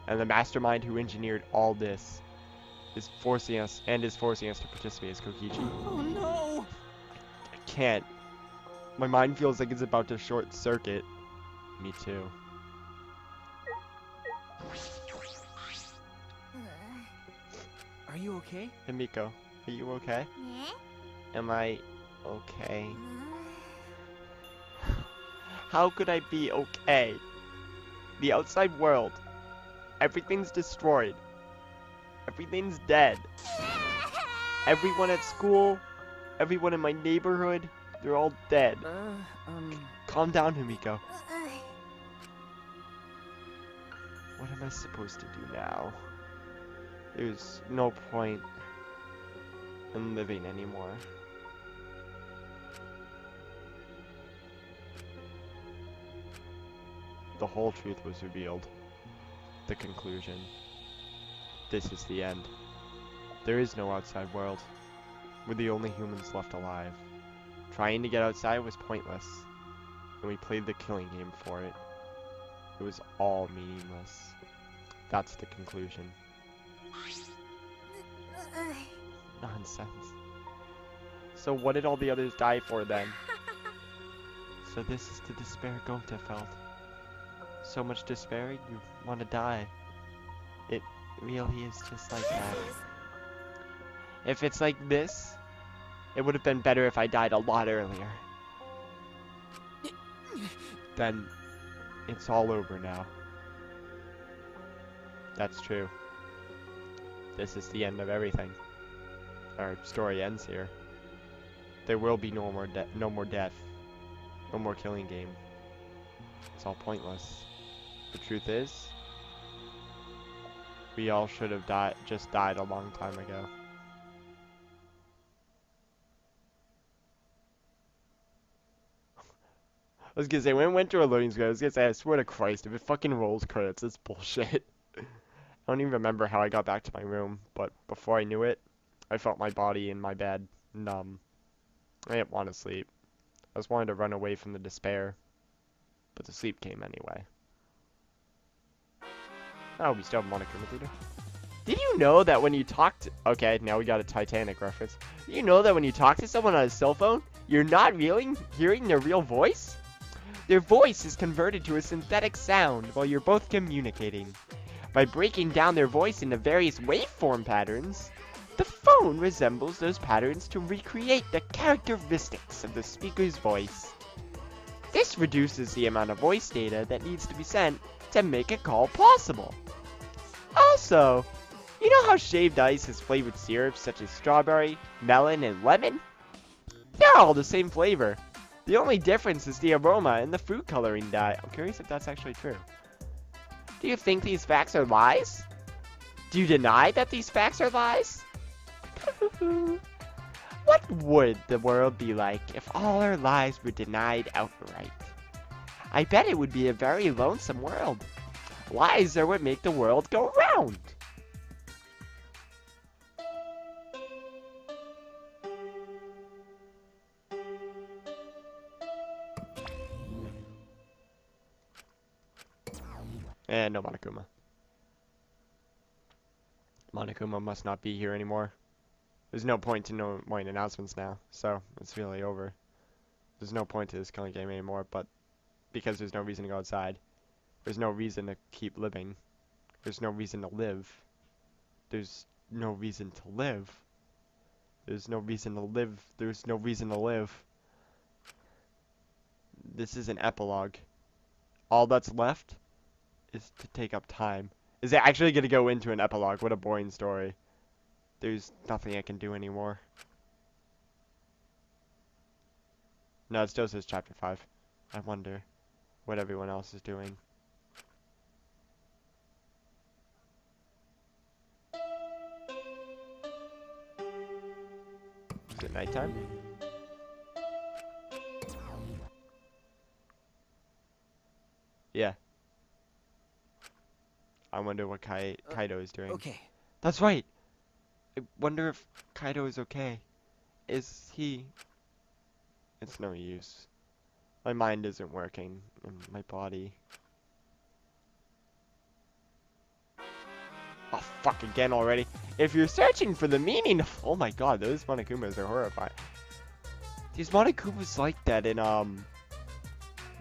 And the mastermind who engineered all this is forcing us to participate as Kokichi. oh no! I can't. My mind feels like it's about to short circuit. Me too. Are you okay? Himiko, are you okay? Am I okay? How could I be okay? The outside world. Everything's destroyed. Everything's dead. Everyone at school, everyone in my neighborhood, they're all dead. Calm down, Himiko. What am I supposed to do now? There's no point in living anymore. The whole truth was revealed. The conclusion. This is the end. There is no outside world. We're the only humans left alive. Trying to get outside was pointless, and we played the killing game for it. It was all meaningless. That's the conclusion. Nonsense. So what did all the others die for then? So this is the despair Gonta felt. So much despair, you want to die. It really is just like that. If it's like this, it would have been better if I died a lot earlier. Then, it's all over now. That's true. This is the end of everything. Our story ends here. There will be no more death, no more killing game. It's all pointless. The truth is, we all should have just died a long time ago. I was gonna say, when it went to a loading screen, I was gonna say, I swear to Christ, if it fucking rolls credits, it's bullshit. I don't even remember how I got back to my room, but before I knew it, I felt my body in my bed numb. I didn't want to sleep. I was wanting to run away from the despair, but the sleep came anyway. Oh, we still have Monokuma Theater. Did you know that when you talk to... Okay, now we got a Titanic reference. Did you know that when you talk to someone on a cell phone, you're not really hearing their real voice? Their voice is converted to a synthetic sound while you're both communicating. By breaking down their voice into various waveform patterns, the phone resembles those patterns to recreate the characteristics of the speaker's voice. This reduces the amount of voice data that needs to be sent to make a call possible. Also, you know how shaved ice has flavored syrups such as strawberry, melon, and lemon? They're all the same flavor. The only difference is the aroma and the food coloring dye. I'm curious if that's actually true. Do you think these facts are lies? Do you deny that these facts are lies? What would the world be like if all our lies were denied outright? I bet it would be a very lonesome world. Lies are what make the world go round. And no Monokuma. Monokuma must not be here anymore. There's no point to no more announcements now, so it's really over. There's no point to this killing game anymore, but because there's no reason to go outside, there's no reason to keep living. There's no reason to live. There's no reason to live. There's no reason to live. There's no reason to live. This is an epilogue. All that's left is to take up time. Is it actually going to go into an epilogue? What a boring story. There's nothing I can do anymore. No, it still says chapter 5. I wonder what everyone else is doing. Is it nighttime? Yeah. I wonder what Kaido is doing. Okay. That's right. I wonder if Kaido is okay. Is he... It's no use. My mind isn't working, and my body... Oh, fuck, again already. If you're searching for the meaning of... Oh my god, those Monokumas are horrifying. These Monokumas like that in,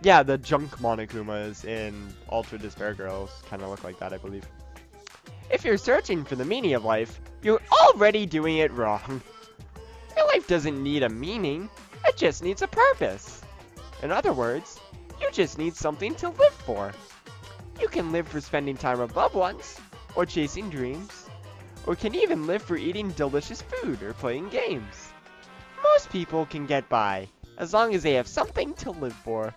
Yeah, the junk Monokumas in Ultra Despair Girls kind of look like that, I believe. If you're searching for the meaning of life, you're already doing it wrong. Your life doesn't need a meaning, it just needs a purpose. In other words, you just need something to live for. You can live for spending time with loved ones, or chasing dreams, or can even live for eating delicious food or playing games. Most people can get by, as long as they have something to live for.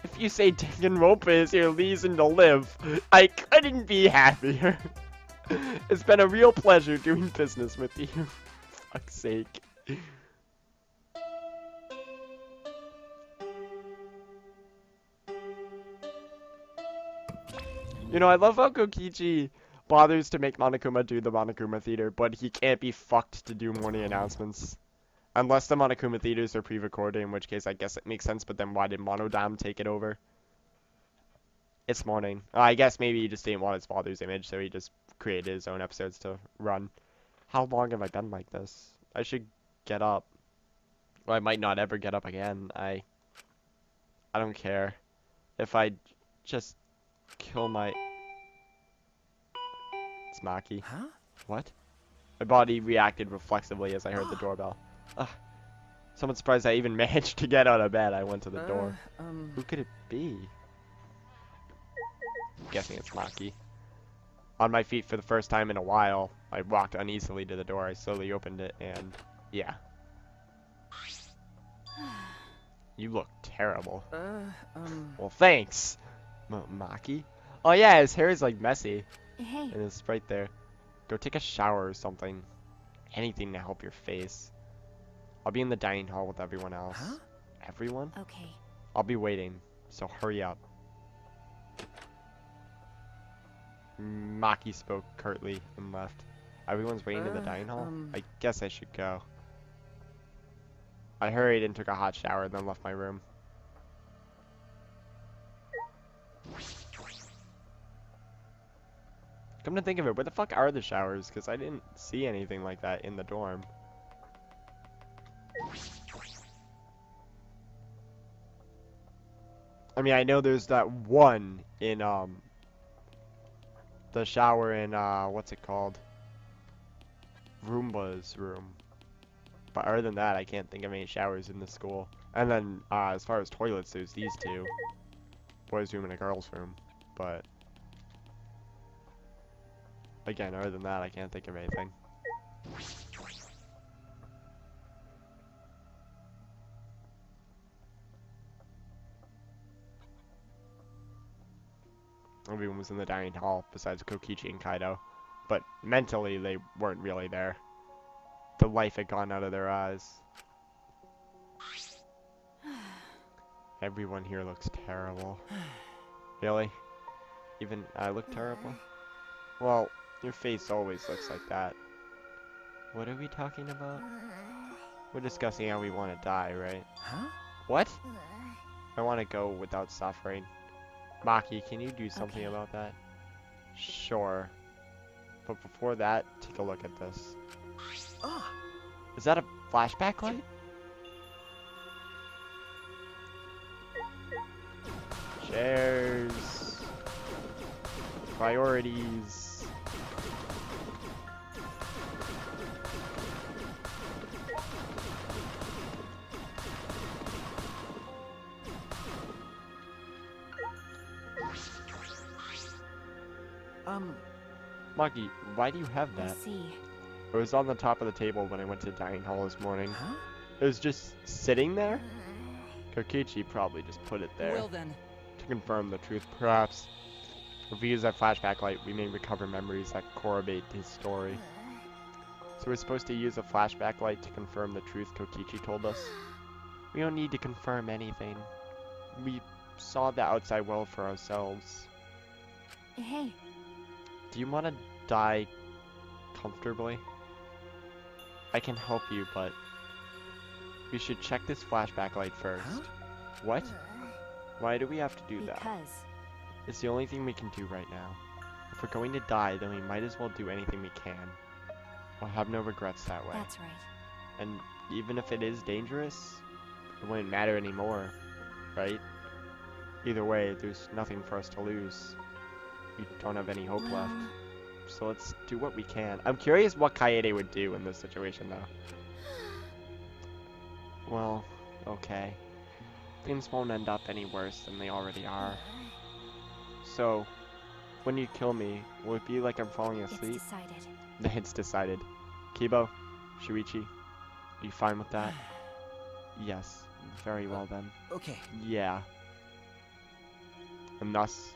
If you say Danganronpa is your reason to live, I couldn't be happier. It's been a real pleasure doing business with you. Fuck's sake. You know, I love how Kokichi bothers to make Monokuma do the Monokuma Theater, but he can't be fucked to do morning announcements. Unless the Monokuma Theaters are pre-recorded, in which case I guess it makes sense, but then why did Monodam take it over? It's morning. I guess maybe he just didn't want his father's image, so he just created his own episodes to run. How long have I been like this? I should get up. Well, I might not ever get up again. I don't care. If I just kill my... It's Maki. Huh? What? My body reacted reflexively as I heard the doorbell. Ugh. Someone surprised I even managed to get out of bed. I went to the door. Who could it be? I'm guessing it's Maki. On my feet for the first time in a while, I walked uneasily to the door. I slowly opened it, and yeah. You look terrible. Well, thanks, Maki. Oh yeah, his hair is like messy. Hey. And it's right there. Go take a shower or something. Anything to help your face. I'll be in the dining hall with everyone else. Huh? Everyone? Okay. I'll be waiting, so hurry up. Maki spoke curtly and left. Everyone's waiting in the dining hall? I guess I should go. I hurried and took a hot shower, then left my room. Come to think of it, where the fuck are the showers? Because I didn't see anything like that in the dorm. I mean, I know there's that one in, the shower in, what's it called? Roomba's room. But other than that, I can't think of any showers in the school. And then, as far as toilets, there's these two. Boys' room and a girl's room. But, again, other than that, I can't think of anything. Everyone was in the dining hall besides Kokichi and Kaido. But mentally, they weren't really there. The life had gone out of their eyes. Everyone here looks terrible. Really? Even I look terrible? Well, your face always looks like that. What are we talking about? We're discussing how we want to die, right? Huh? What? I want to go without suffering. Maki, can you do something about that? Sure. But before that, take a look at this. Ah, Is that a flashback light? Chairs. Priorities. Maki, why do you have I that? see. It was on the top of the table when I went to the dining hall this morning. huh? It was just sitting there? Kokichi probably just put it there. Well then. To confirm the truth, perhaps. If we use that flashback light, we may recover memories that corroborate his story. So we're supposed to use a flashback light to confirm the truth Kokichi told us? We don't need to confirm anything. We saw the outside world for ourselves. Hey, Do you want to die comfortably? I can help you, but we should check this flashback light first. Huh? What? Why do we have to do that? because It's the only thing we can do right now. If we're going to die, then we might as well do anything we can. We'll have no regrets that way. that's right. And even if it is dangerous, it wouldn't matter anymore, right? Either way, there's nothing for us to lose. We don't have any hope left. So let's do what we can. I'm curious what Kaede would do in this situation, though. Well, okay. Things won't end up any worse than they already are. So, when you kill me, will it be like I'm falling It's asleep? decided. It's decided. Kibo, Shuichi, are you fine with that? Yes. Very well then. Okay. Yeah. And thus,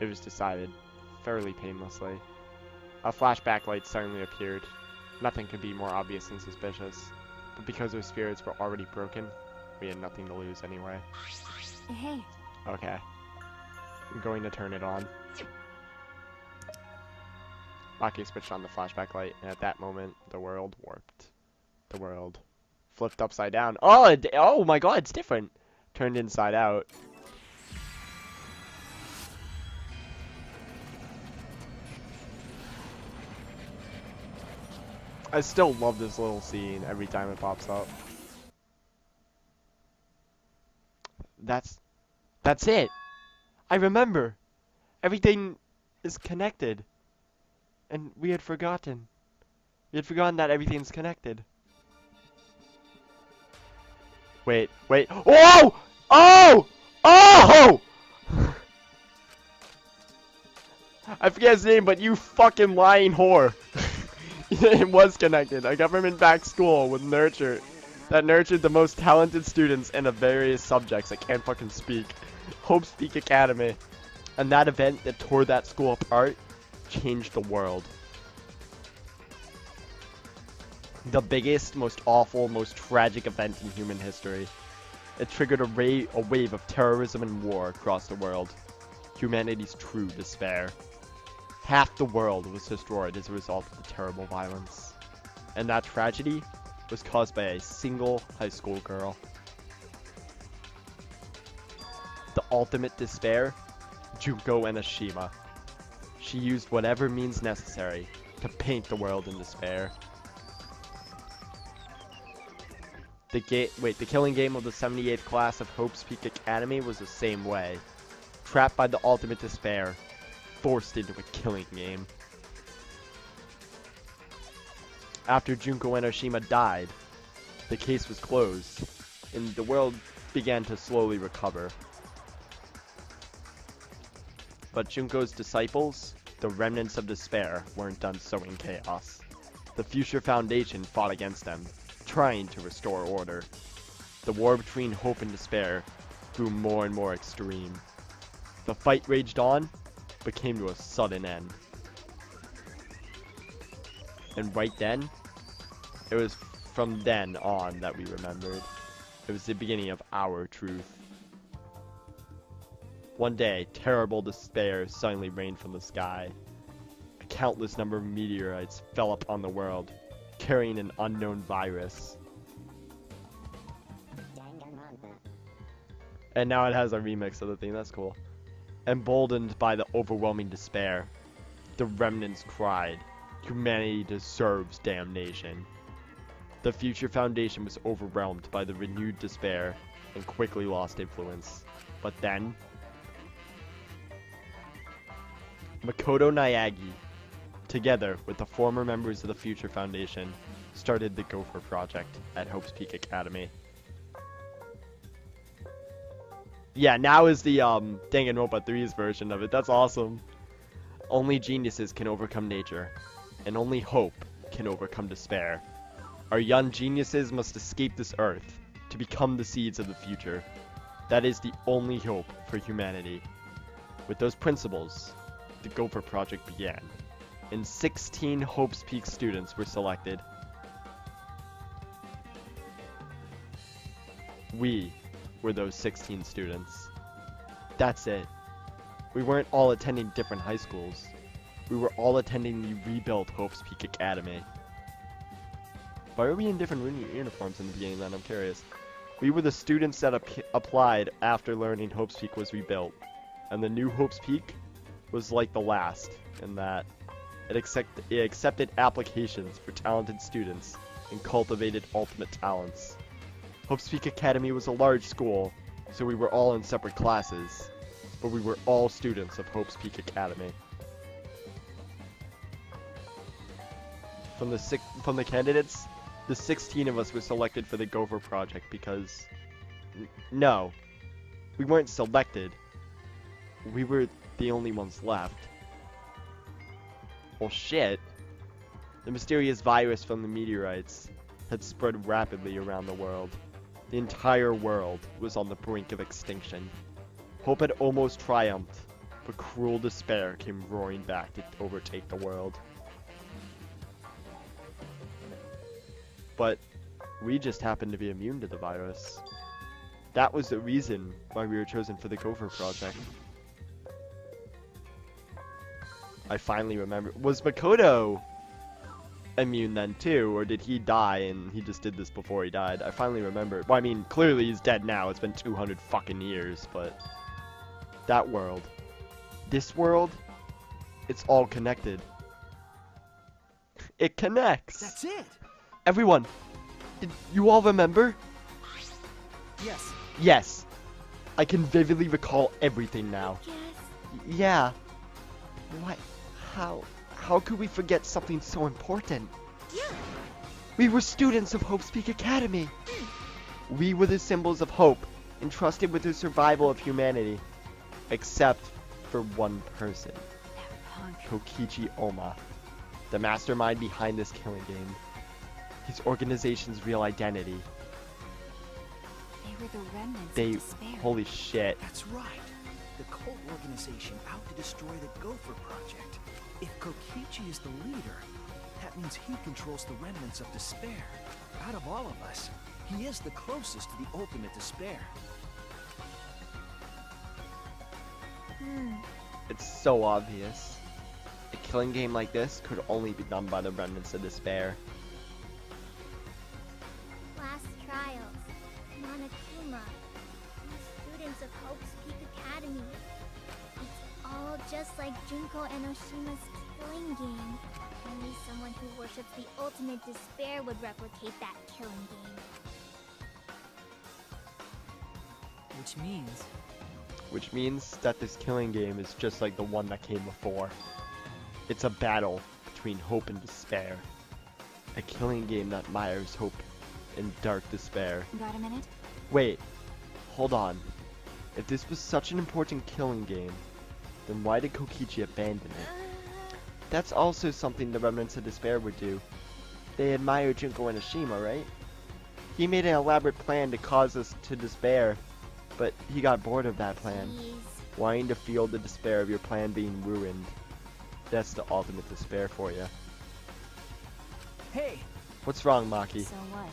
it was decided, fairly painlessly. A flashback light suddenly appeared. Nothing could be more obvious and suspicious. But because our spirits were already broken, we had nothing to lose anyway. Hey, Okay. I'm going to turn it on. Maki switched on the flashback light, and at that moment, the world warped. The world flipped upside down. Oh, oh my god, it's different! Turned inside out. I still love this little scene every time it pops up. That's it! I remember! Everything is connected. And we had forgotten. We had forgotten that everything's connected. Wait. Oh! Oh! Oh! I forget his name, but you fucking lying whore. It was connected. A government-backed school with nurtured that nurtured the most talented students in the various subjects that can't fucking speak. Hope Speak Academy. And that event that tore that school apart changed the world. The biggest, most awful, most tragic event in human history. It triggered a wave of terrorism and war across the world. Humanity's true despair. Half the world was destroyed as a result of the terrible violence. And that tragedy was caused by a single high school girl. The ultimate despair, Junko Enoshima. She used whatever means necessary to paint the world in despair. The killing game of the 78th class of Hope's Peak Academy was the same way. Trapped by the ultimate despair, forced into a killing game. After Junko Enoshima died, the case was closed, and the world began to slowly recover. But Junko's disciples, the remnants of despair, weren't done sowing chaos. The Future Foundation fought against them, trying to restore order. The war between hope and despair grew more and more extreme. The fight raged on, but came to a sudden end. And right then, it was from then on that we remembered. It was the beginning of our truth. One day, terrible despair suddenly rained from the sky. A countless number of meteorites fell upon the world, carrying an unknown virus. And now it has a remix of the theme, that's cool. Emboldened by the overwhelming despair, the remnants cried, "Humanity deserves damnation." The Future Foundation was overwhelmed by the renewed despair and quickly lost influence. But then, Makoto Naegi, together with the former members of the Future Foundation, started the Gopher Project at Hope's Peak Academy. Yeah, now is the Danganronpa 3's version of it. That's awesome. Only geniuses can overcome nature, and only hope can overcome despair. Our young geniuses must escape this earth to become the seeds of the future. That is the only hope for humanity. With those principles, the Gopher Project began, and 16 Hope's Peak students were selected. We were those 16 students. That's it. We weren't all attending different high schools. We were all attending the rebuilt Hope's Peak Academy. Why are we in different uniforms in the beginning then? I'm curious. We were the students that applied after learning Hope's Peak was rebuilt. And the new Hope's Peak was like the last, in that it accepted applications for talented students and cultivated ultimate talents. Hope's Peak Academy was a large school, so we were all in separate classes, but we were all students of Hope's Peak Academy. From the candidates, the 16 of us were selected for the Gopher Project because... No, we weren't selected. We were the only ones left. Well, shit. The mysterious virus from the meteorites had spread rapidly around the world. The entire world was on the brink of extinction. Hope had almost triumphed, but cruel despair came roaring back to overtake the world. But we just happened to be immune to the virus. That was the reason why we were chosen for the Gopher Project. I finally remember. Was Makoto immune then too, or did he die and he just did this before he died? I finally remember. Well, I mean, clearly he's dead now. It's been 200 fucking years, but that world, this world, it's all connected. It connects. That's it. Everyone, did you all remember? Yes. Yes. I can vividly recall everything now. Yes. Yeah. What? How could we forget something so important? Yeah. We were students of Hope's Peak Academy. We were the symbols of hope, entrusted with the survival of humanity. Except for one person. That punk. Kokichi Oma, the mastermind behind this killing game. His organization's real identity. They were the remnants They... of despair. Holy shit. That's right. The cult organization out to destroy the Gopher Project. If Kokichi is the leader, that means he controls the remnants of despair. Out of all of us, he is the closest to the ultimate despair. It's so obvious. A killing game like this could only be done by the remnants of despair. just like Junko Enoshima's killing game. Only someone who worships the ultimate despair would replicate that killing game. Which means that this killing game is just like the one that came before. It's a battle between hope and despair. A killing game that mires hope in dark despair. Got a minute? Wait, hold on. If this was such an important killing game, then why did Kokichi abandon it? That's also something the Remnants of Despair would do. They admire Junko Enoshima, right? He made an elaborate plan to cause us to despair, but he got bored of that plan. Jeez. Wanting to feel the despair of your plan being ruined. That's the ultimate despair for you. Hey, What's wrong, Maki? So what?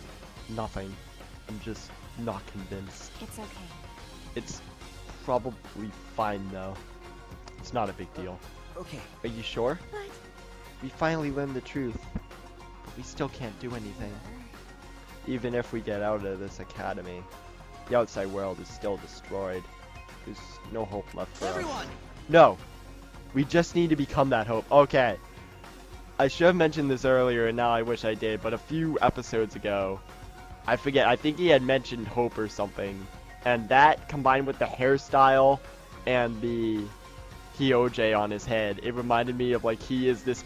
Nothing. I'm just not convinced. It's okay. It's probably fine though. It's not a big deal. okay. Are you sure? But We finally learned the truth, but we still can't do anything. Even if we get out of this academy, the outside world is still destroyed. There's no hope left for us. Everyone! No! We just need to become that hope. Okay. I should have mentioned this earlier, and now I wish I did, but a few episodes ago, I forget, I think he had mentioned hope or something, and that, combined with the hairstyle and the Hyojin on his head, it reminded me of, like, he is this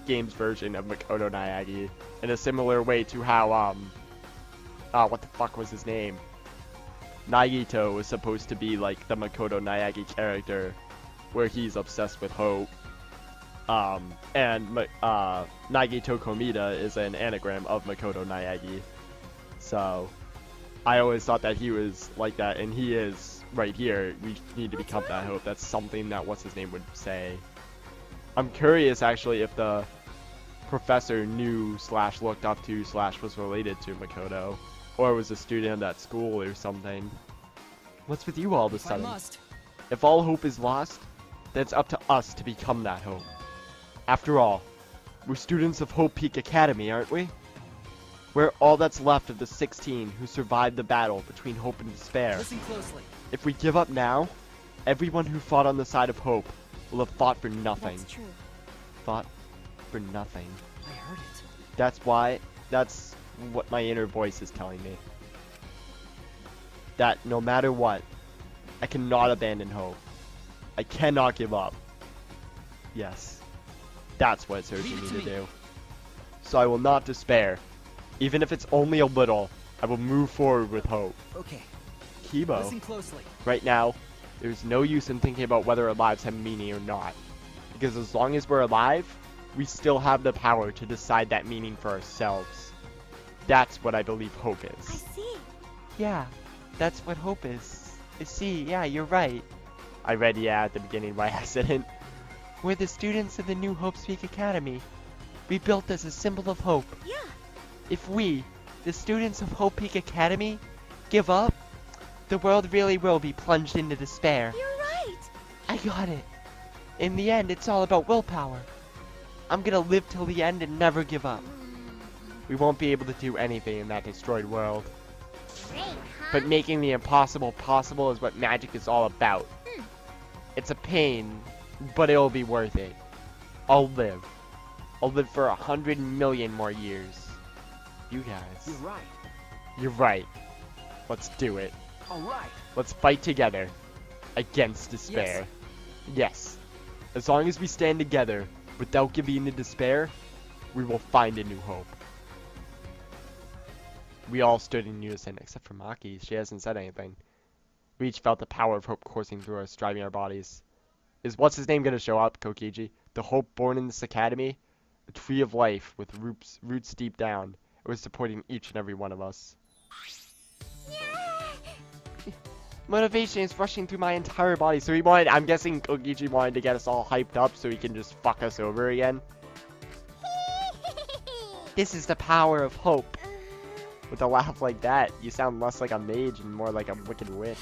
game's version of Makoto Naegi, in a similar way to how, what the fuck was his name? Nagito was supposed to be, like, the Makoto Naegi character, where he's obsessed with hope. And Nagito Komida is an anagram of Makoto Naegi. So, I always thought that he was like that, and he is right here. We need to become that hope. That's something that what's-his-name would say. I'm curious, actually, if the professor knew / looked up to / was related to Makoto, or was a student of that school or something. What's with you all of a If I sudden? must. If all hope is lost, then it's up to us to become that hope. After all, we're students of Hope Peak Academy, aren't we? We're all that's left of the 16 who survived the battle between hope and despair. Listen closely. If we give up now, everyone who fought on the side of hope will have fought for nothing. That's true. Fought for nothing. I heard it. That's what my inner voice is telling me. That no matter what, I cannot abandon hope. I cannot give up. Yes. That's what it's urging me to do. So I will not despair. Even if it's only a little, I will move forward with hope. Okay. Kibo, Listen closely. right now, there's no use in thinking about whether our lives have meaning or not. Because as long as we're alive, we still have the power to decide that meaning for ourselves. That's what I believe hope I is. see. Yeah, that's what hope is. See, yeah, you're right. I read yeah at the beginning by accident. We're the students of the new Hope Peak Academy. We built as a symbol of hope. Yeah. If we, the students of Hope Peak Academy, give up, the world really will be plunged into despair. You're right. I got it. In the end, it's all about willpower. I'm gonna live till the end and never give up. We won't be able to do anything in that destroyed world. Great, huh? But making the impossible possible is what magic is all about. It's a pain, but it'll be worth it. I'll live. I'll live for 100 million more years. You guys. You're right. You're right. Let's do it. All right. Let's fight together against despair. Yes. As long as we stand together without giving in to despair, we will find a new hope. We all stood in unison except for Maki. She hasn't said anything. We each felt the power of hope coursing through us, driving our bodies. Is what's his name gonna show up, Kokiji? The hope born in this academy? A tree of life with roots deep down. It was supporting each and every one of us. Motivation is rushing through my entire body. So I'm guessing Kokichi wanted to get us all hyped up so he can just fuck us over again. This is the power of hope. With a laugh like that, you sound less like a mage and more like a wicked witch.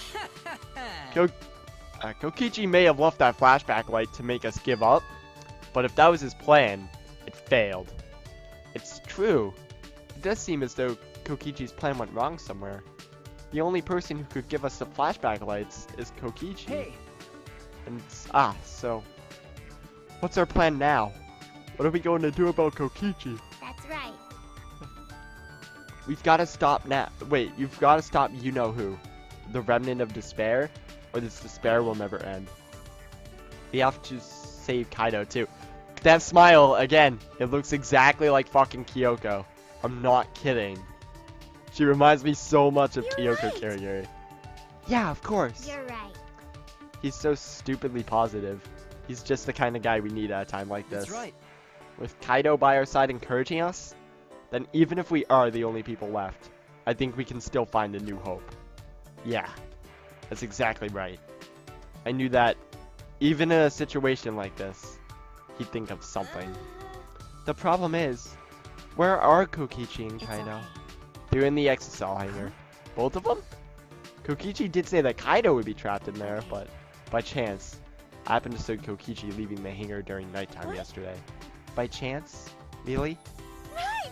Kokichi may have left that flashback light to make us give up, but if that was his plan, it failed. It's true. It does seem as though Kokichi's plan went wrong somewhere. The only person who could give us the flashback lights is Kokichi. Hey, So what's our plan now? What are we going to do about Kokichi? That's right. We've got to stop now. Wait, you've got to stop you know who. The Remnant of Despair, or this despair will never end. We have to save Kaido too. That smile, again, it looks exactly like fucking Kyoko. I'm not kidding. She reminds me so much of You're Kyoko right. Kirigiri. Yeah, of course. You're right. He's so stupidly positive. He's just the kind of guy we need at a time like this. That's right. With Kaido by our side encouraging us, then even if we are the only people left, I think we can still find a new hope. Yeah, that's exactly right. I knew that even in a situation like this, he'd think of something. The problem is, where are Kokichi and It's Kaido? okay. They're in the Exisal hangar. Both of them? Kokichi did say that Kaido would be trapped in there, but by chance, I happened to see Kokichi leaving the hangar during nighttime yesterday. By chance? Really? Right.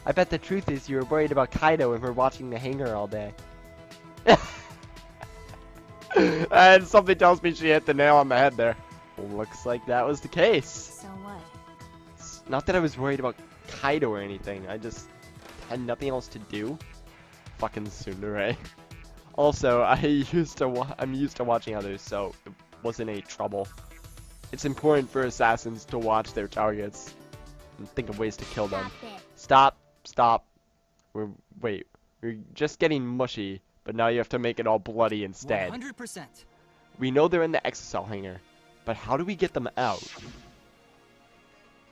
I bet the truth is you were worried about Kaido and were watching the hangar all day. And something tells me she hit the nail on the head there. Looks like that was the case. So what? It's not that I was worried about Kaido or anything. I just had nothing else to do. Fucking tsundere. Also, I'm used to watching others, so it wasn't any trouble. It's important for assassins to watch their targets and think of ways to kill them. Stop it. Stop. We're just getting mushy, but now you have to make it all bloody instead. 100%. We know they're in the exocell hangar, but how do we get them out?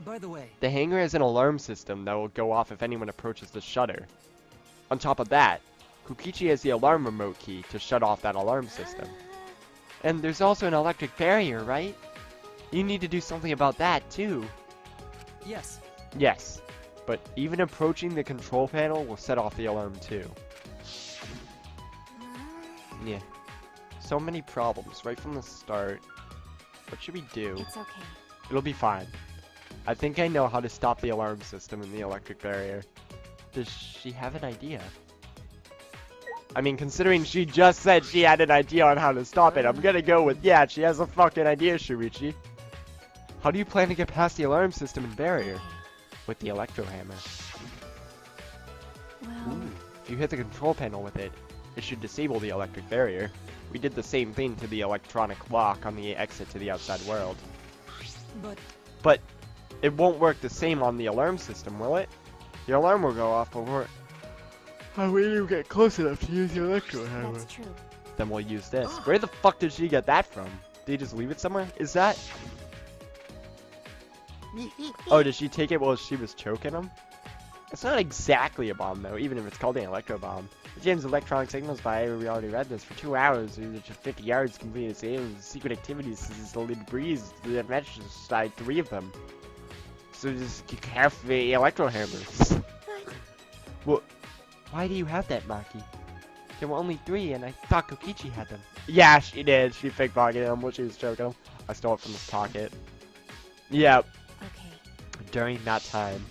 By the way, The hangar has an alarm system that will go off if anyone approaches the shutter. On top of that, Kokichi has the alarm remote key to shut off that alarm system. And there's also an electric barrier, right? You need to do something about that too. yes. Yes, but even approaching the control panel will set off the alarm too. Yeah. So many problems right from the start. What should we do? It's okay. It'll be fine. I think I know how to stop the alarm system and the electric barrier. Does she have an idea? I mean, considering she just said she had an idea on how to stop it, I'm gonna go with, yeah, she has a fucking idea, Shuichi. How do you plan to get past the alarm system and barrier? With the electro hammer. Well, If you hit the control panel with it, it should disable the electric barrier. We did the same thing to the electronic lock on the exit to the outside world. But It won't work the same on the alarm system, will it? The alarm will go off, but how will you get close enough to use the electro hammer? that's true. Then we'll use this. Where the fuck did she get that from? Did you just leave it somewhere? Is that... Oh, did she take it while she was choking him? It's not exactly a bomb, though, even if it's called an electro bomb. It jams electronic signals by, we already read this, for 2 hours, or 50 yards, completed sales, secret activities, the debris, the adventures, side 3 of them. So just have the electro hammers. Well, why do you have that, Maki? There were only 3, and I thought Kokichi had them. Yeah, she did. She fake pocketed them while she was choking him. I stole it from his pocket. Yep. Okay. During that time.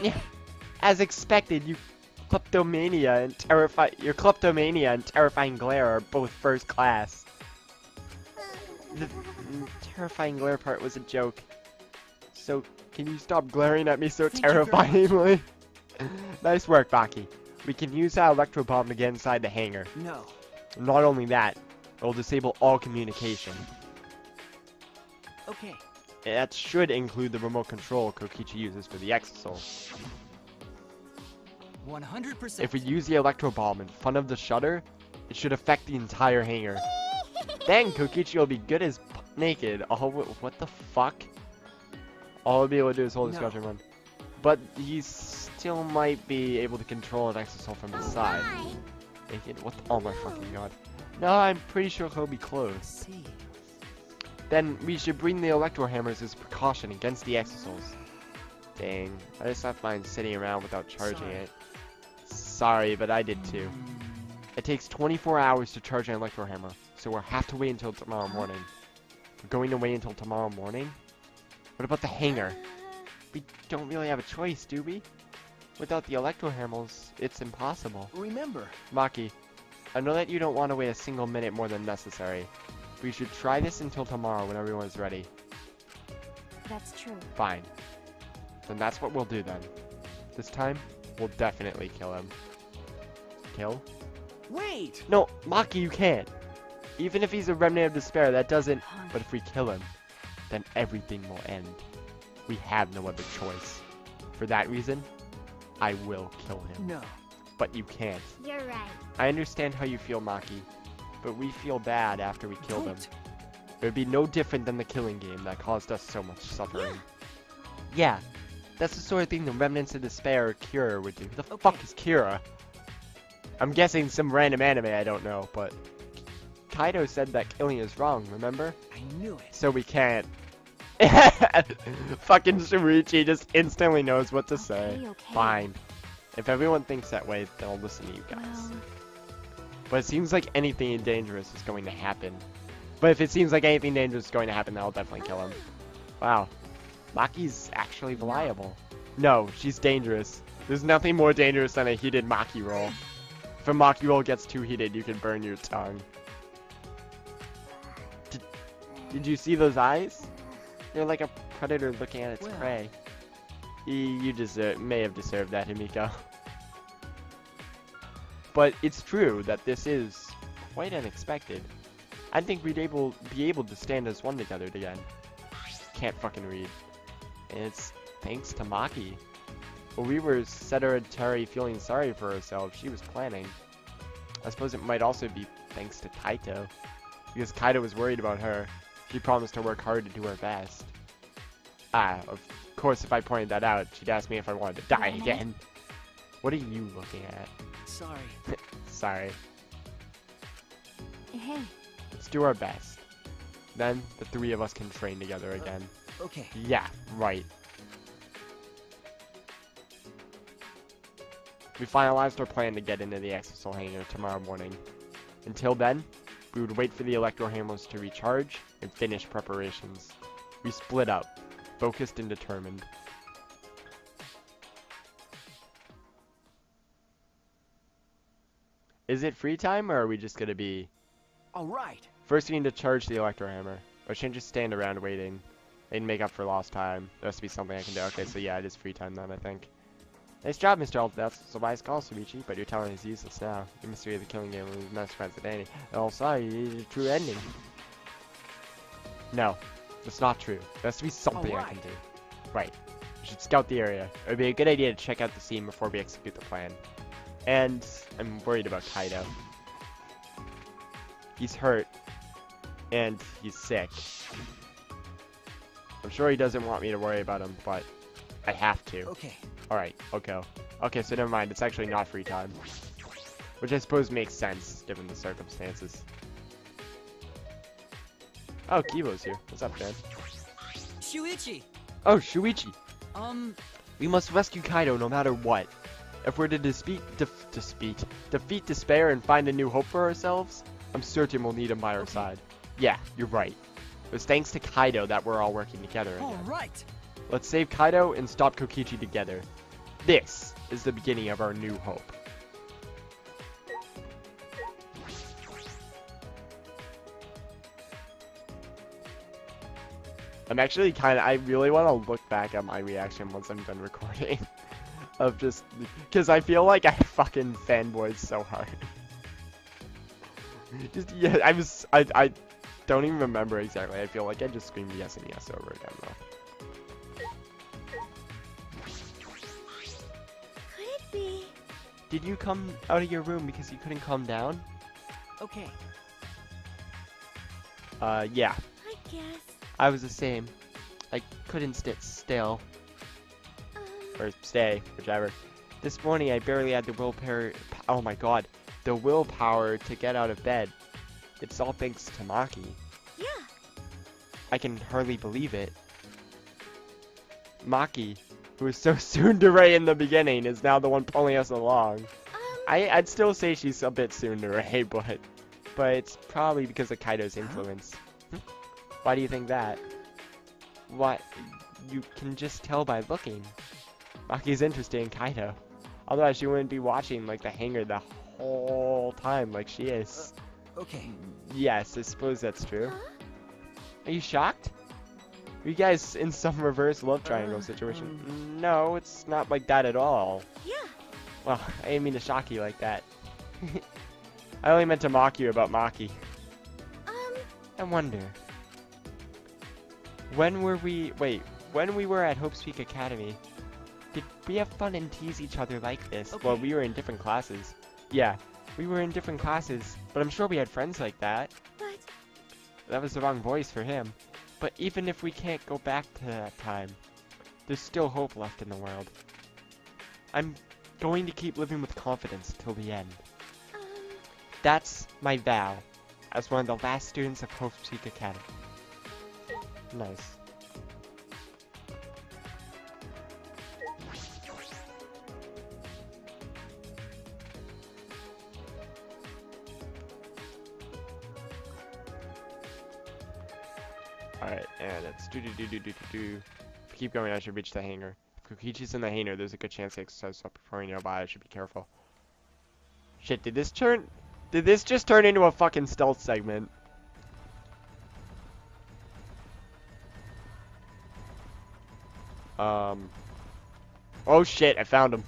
Yeah. As expected, your kleptomania and terrifying glare are both first class. The terrifying glare part was a joke. So, can you stop glaring at me so Thank you very much. terrifyingly? Nice work, Baki. We can use that electro bomb to get inside the hangar. No. Not only that, it will disable all communication. Okay. That should include the remote control Kokichi uses for the Exisol. 100%. If we use the electro bomb in front of the shutter, it should affect the entire hangar. Then Kokichi will be good as naked. Oh, what the fuck? All he'll be able to do is hold his No. crouch and run. But he still might be able to control an Exisol from his side. Naked? What the, oh my fucking god. No, I'm pretty sure he'll be clothed. See. Then we should bring the electro hammers as precaution against the Exisols. Dang, I just left mine sitting around without charging Sorry. it. Sorry, but I did too. It takes 24 hours to charge an electro hammer, so we'll have to wait until tomorrow morning. We're going to wait until tomorrow morning? What about the hangar? We don't really have a choice, do we? Without the electro hammers, it's impossible. Remember, Maki, I know that you don't want to wait a single minute more than necessary. We should try this until tomorrow when everyone's ready. That's true. Fine. Then that's what we'll do then. This time, we'll definitely kill him. Kill? Wait! No, Maki, you can't. Even if he's a remnant of despair, that doesn't... But if we kill him, then everything will end. We have no other choice. For that reason, I will kill him. No. But you can't. You're right. I understand how you feel, Maki. But we feel bad after we killed him. Don't. It would be no different than the killing game that caused us so much suffering. Yeah. That's the sort of thing the remnants of despair or Kira would do. Who the fuck is Kira? I'm guessing some random anime I don't know, but... Kaido said that killing is wrong, remember? I knew it. So we can't. Fucking Shuichi just instantly knows what to say. Okay. Fine. If everyone thinks that way, then I'll listen to you guys. Well, But it seems like anything dangerous is going to happen. But if it seems like anything dangerous is going to happen, then I'll definitely kill him. Wow. Maki's actually reliable. No, she's dangerous. There's nothing more dangerous than a heated Maki roll. If a Maki roll gets too heated, you can burn your tongue. Did you see those eyes? They're like a predator looking at its Well. prey. You may have deserved that, Himiko. But it's true that this is quite unexpected. I think we'd be able to stand as one together again. Can't fucking read. And it's thanks to Maki. When we were sedentary feeling sorry for ourselves, she was planning. I suppose it might also be thanks to Kaito. Because Kaito was worried about her. She promised to work hard to do her best. Of course, if I pointed that out, she'd ask me if I wanted to die again. What are you looking at? Sorry. Sorry. hey, Let's do our best. Then, the three of us can train together again. Okay. Yeah, right. We finalized our plan to get into the Exisal hangar tomorrow morning. Until then, we would wait for the electro hammers to recharge and finish preparations. We split up, focused and determined. Is it free time, or are we just gonna be... All right. First, we need to charge the electro hammer. I shouldn't just stand around waiting and make up for lost time. There has to be something I can do. Okay, so yeah, it is free time then, I think. Nice job, Mr. Alt. That's a wise call, Shuichi, but your talent is useless now. Your mystery of the killing game was not surprised at any. And also, you need a true ending. No, that's not true. There has to be something I can do. Right. We should scout the area. It would be a good idea to check out the scene before we execute the plan. And I'm worried about Kaido. He's hurt. And he's sick. I'm sure he doesn't want me to worry about him, but I have to. Okay. Alright, I'll go. Okay, so never mind. It's actually not free time. Which I suppose makes sense, given the circumstances. Oh, Kibo's here. What's up, man? Shuichi! Oh, Shuichi! We must rescue Kaido no matter what. If we're to defeat despair and find a new hope for ourselves, I'm certain we'll need him by our side. Yeah, you're right. It was thanks to Kaido that we're all working together again. All right. Let's save Kaido and stop Kokichi together. This is the beginning of our new hope. I'm actually I really want to look back at my reaction once I'm done recording. Of just, because I feel like I fucking fanboyed so hard. Just, yeah, I don't even remember exactly. I feel like I just screamed yes and yes over again though. Could it be? Did you come out of your room because you couldn't calm down? Okay. Yeah. I guess. I was the same. I couldn't sit still. Or stay, whichever. This morning I barely had the willpower. Oh my god. The willpower to get out of bed. It's all thanks to Maki. Yeah. I can hardly believe it. Maki, who was so tsundere in the beginning, is now the one pulling us along. I'd still say she's a bit tsundere, but it's probably because of Kaido's influence. Why do you think that? What? You can just tell by looking. Maki's interested in Kaido. Otherwise she wouldn't be watching like the hangar the whole time like she is. Okay. Yes, I suppose that's true. Are you shocked? Are you guys in some reverse love triangle situation? No, it's not like that at all. Yeah. Well, I didn't mean to shock you like that. I only meant to mock you about Maki. I wonder. When we were at Hope's Peak Academy, did we have fun and tease each other like this? Okay. Well, we were in different classes. Yeah, we were in different classes, but I'm sure we had friends like that. But That was the wrong voice for him. But even if we can't go back to that time, there's still hope left in the world. I'm going to keep living with confidence till the end. That's my vow, as one of the last students of Hope's Peak Academy. Nice. Alright, and it's do. Keep going, I should reach the hangar. If Kokichi's in the hangar, there's a good chance the exercise up before you know by. I should be careful. Shit, did this just turn into a fucking stealth segment? Oh shit, I found him.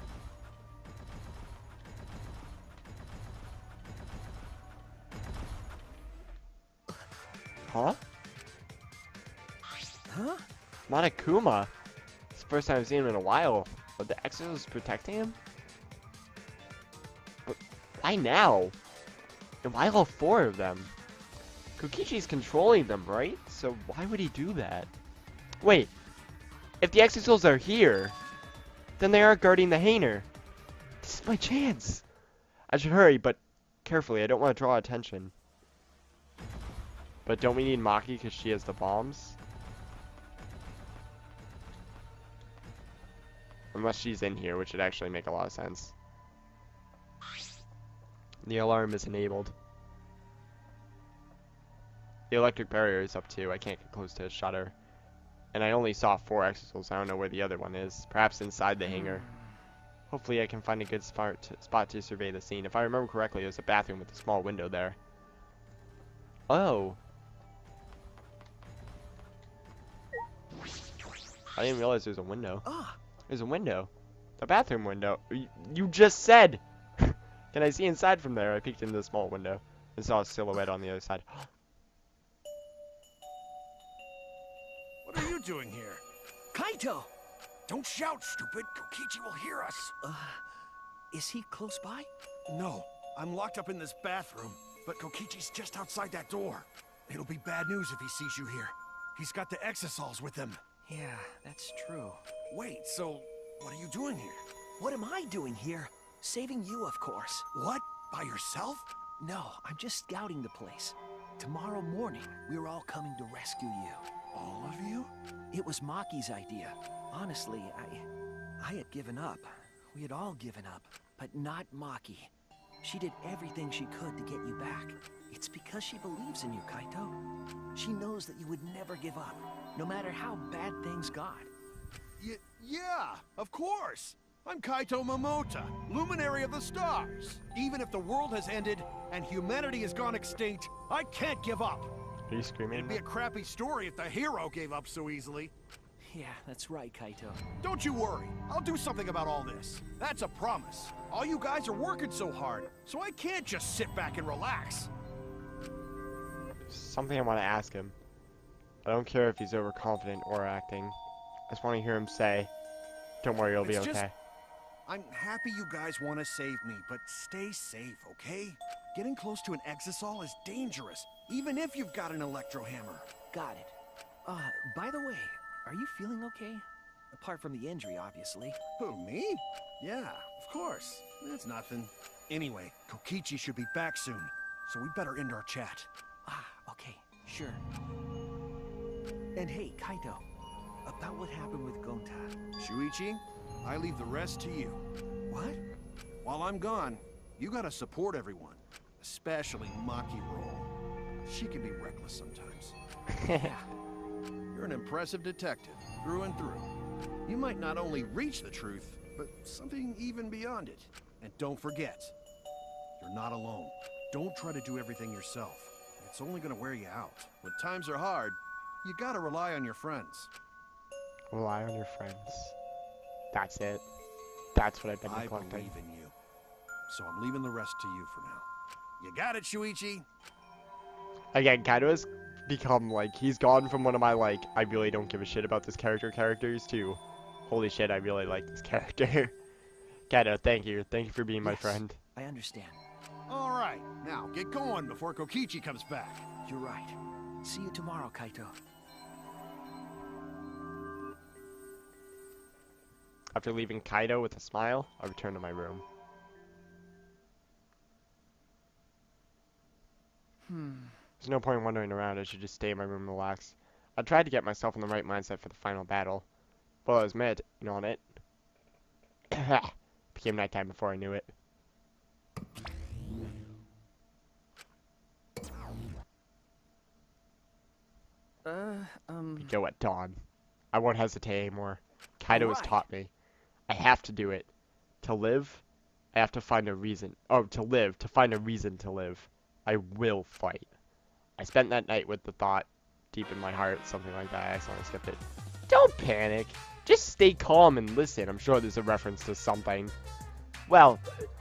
Huh? Huh? Not Akuma. It's the first time I've seen him in a while. But the Exorcist is protecting him? But why now? And why all four of them? Kokichi's controlling them, right? So why would he do that? Wait. If the Exorcists are here, then they are guarding the hangar. This is my chance. I should hurry, but carefully. I don't want to draw attention. But don't we need Maki because she has the bombs? Unless she's in here, which would actually make a lot of sense. The alarm is enabled. The electric barrier is up too. I can't get close to a shutter. And I only saw 4 exorcists. I don't know where the other one is. Perhaps inside the hangar. Hopefully I can find a good spot to survey the scene. If I remember correctly, there's a bathroom with a small window there. Oh. I didn't realize there's a window. There's a window. The bathroom window. You just said! Can I see inside from there? I peeked into the small window and saw a silhouette on the other side. What are you doing here? Kaito! Don't shout, stupid. Kokichi will hear us. Is he close by? No, I'm locked up in this bathroom, but Kokichi's just outside that door. It'll be bad news if he sees you here. He's got the exosols with him. Yeah, that's true. Wait, so what are you doing here? What am I doing here? Saving you, of course. What? By yourself? No, I'm just scouting the place. Tomorrow morning, we're all coming to rescue you. All of you? It was Maki's idea. Honestly, I had given up. We had all given up, but not Maki. She did everything she could to get you back. It's because she believes in you, Kaito. She knows that you would never give up, no matter how bad things got. Yeah, of course. I'm Kaito Momota, luminary of the stars. Even if the world has ended and humanity has gone extinct, I can't give up. Are you screaming? It'd be a crappy story if the hero gave up so easily. Yeah, that's right, Kaito. Don't you worry. I'll do something about all this. That's a promise. All you guys are working so hard, so I can't just sit back and relax. Something I want to ask him. I don't care if he's overconfident or acting. I just want to hear him say, "Don't worry, it'll be It's okay." just- I'm happy you guys want to save me, but stay safe, okay? Getting close to an exisol is dangerous, even if you've got an electro hammer. Got it. By the way, are you feeling okay? Apart from the injury, obviously. Who, me? Yeah, of course. It's nothing. Anyway, Kokichi should be back soon, so we better end our chat. Okay, sure. And hey, Kaito, about what happened with Gonta. Shuichi, I leave the rest to you. What? While I'm gone, you gotta support everyone, especially Maki Roll. She can be reckless sometimes. Yeah. You're an impressive detective, through and through. You might not only reach the truth, but something even beyond it. And don't forget, You're not alone. Don't try to do everything yourself. It's only gonna wear you out. When times are hard, you gotta rely on your friends. Rely on your friends. That's it. That's what I've been I neglecting. believe in you. So I'm leaving the rest to you for now. You got it, Shuichi? Again, Kaido has become, like, he's gone from one of my, like, I really don't give a shit about this characters to, holy shit, I really like this character. Kaido, thank you. Thank you for being my Yes, friend. I understand. All right, now get going before Kokichi comes back. You're right. See you tomorrow, Kaito. After leaving Kaido with a smile, I return to my room. There's no point wandering around. I should just stay in my room and relax. I tried to get myself in the right mindset for the final battle. Well, I was meditating on it. Became nighttime before I knew it. We go at dawn. I won't hesitate anymore. Kaido has Alright. taught me. I have to do it. To live, I have to find a reason. Oh, to live, to find a reason to live. I will fight. I spent that night with the thought deep in my heart, something like that. I accidentally skipped it. Don't panic. Just stay calm and listen. I'm sure there's a reference to something. Well,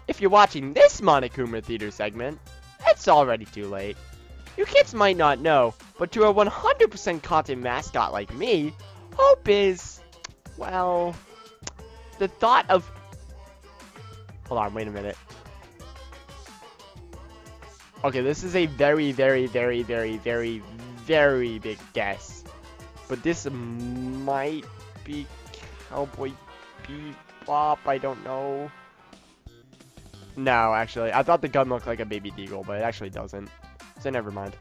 if you're watching this Monokuma Theater segment, it's already too late. You kids might not know, but to a 100% content mascot like me, hope is, well, the thought of... Hold on, wait a minute. Okay, this is a very, very, very, very, very, very big guess. But this might be Cowboy Bebop, I don't know. No, actually, I thought the gun looked like a baby deagle, but it actually doesn't. So never mind.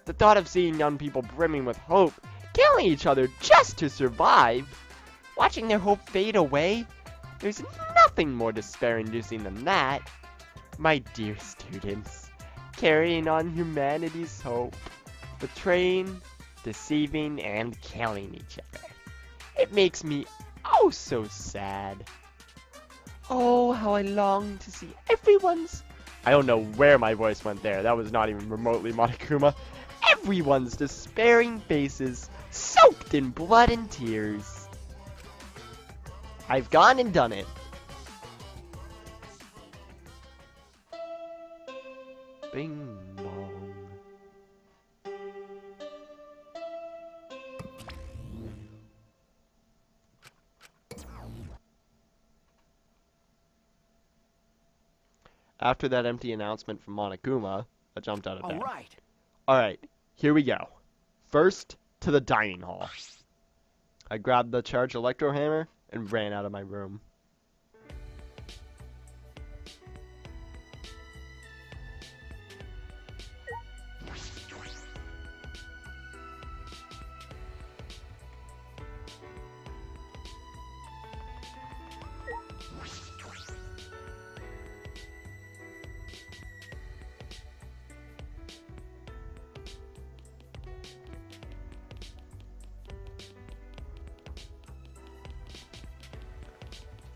The thought of seeing young people brimming with hope, killing each other just to survive, watching their hope fade away, there's nothing more despair-inducing than that. My dear students, carrying on humanity's hope, betraying, deceiving, and killing each other. It makes me oh so sad. Oh, how I long to see everyone's... I don't know where my voice went there. That was not even remotely Monokuma. Everyone's despairing faces, soaked in blood and tears. I've gone and done it. Bing bong. After that empty announcement from Monokuma, I jumped out of bed. Alright. Alright, here we go. First, to the dining hall. I grabbed the charged electro hammer and ran out of my room.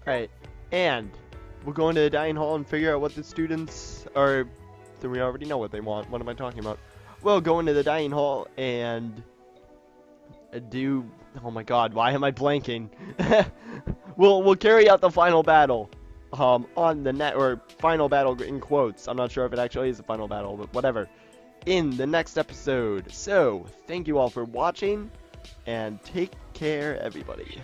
Alright, and we'll go into the dining hall and figure out what the students are. So we already know what they want. What am I talking about? We'll go into the dining hall and do. Oh my God, why am I blanking? We'll carry out the final battle on the net, or final battle in quotes. I'm not sure if it actually is a final battle, but whatever. In the next episode. So thank you all for watching, and take care, everybody.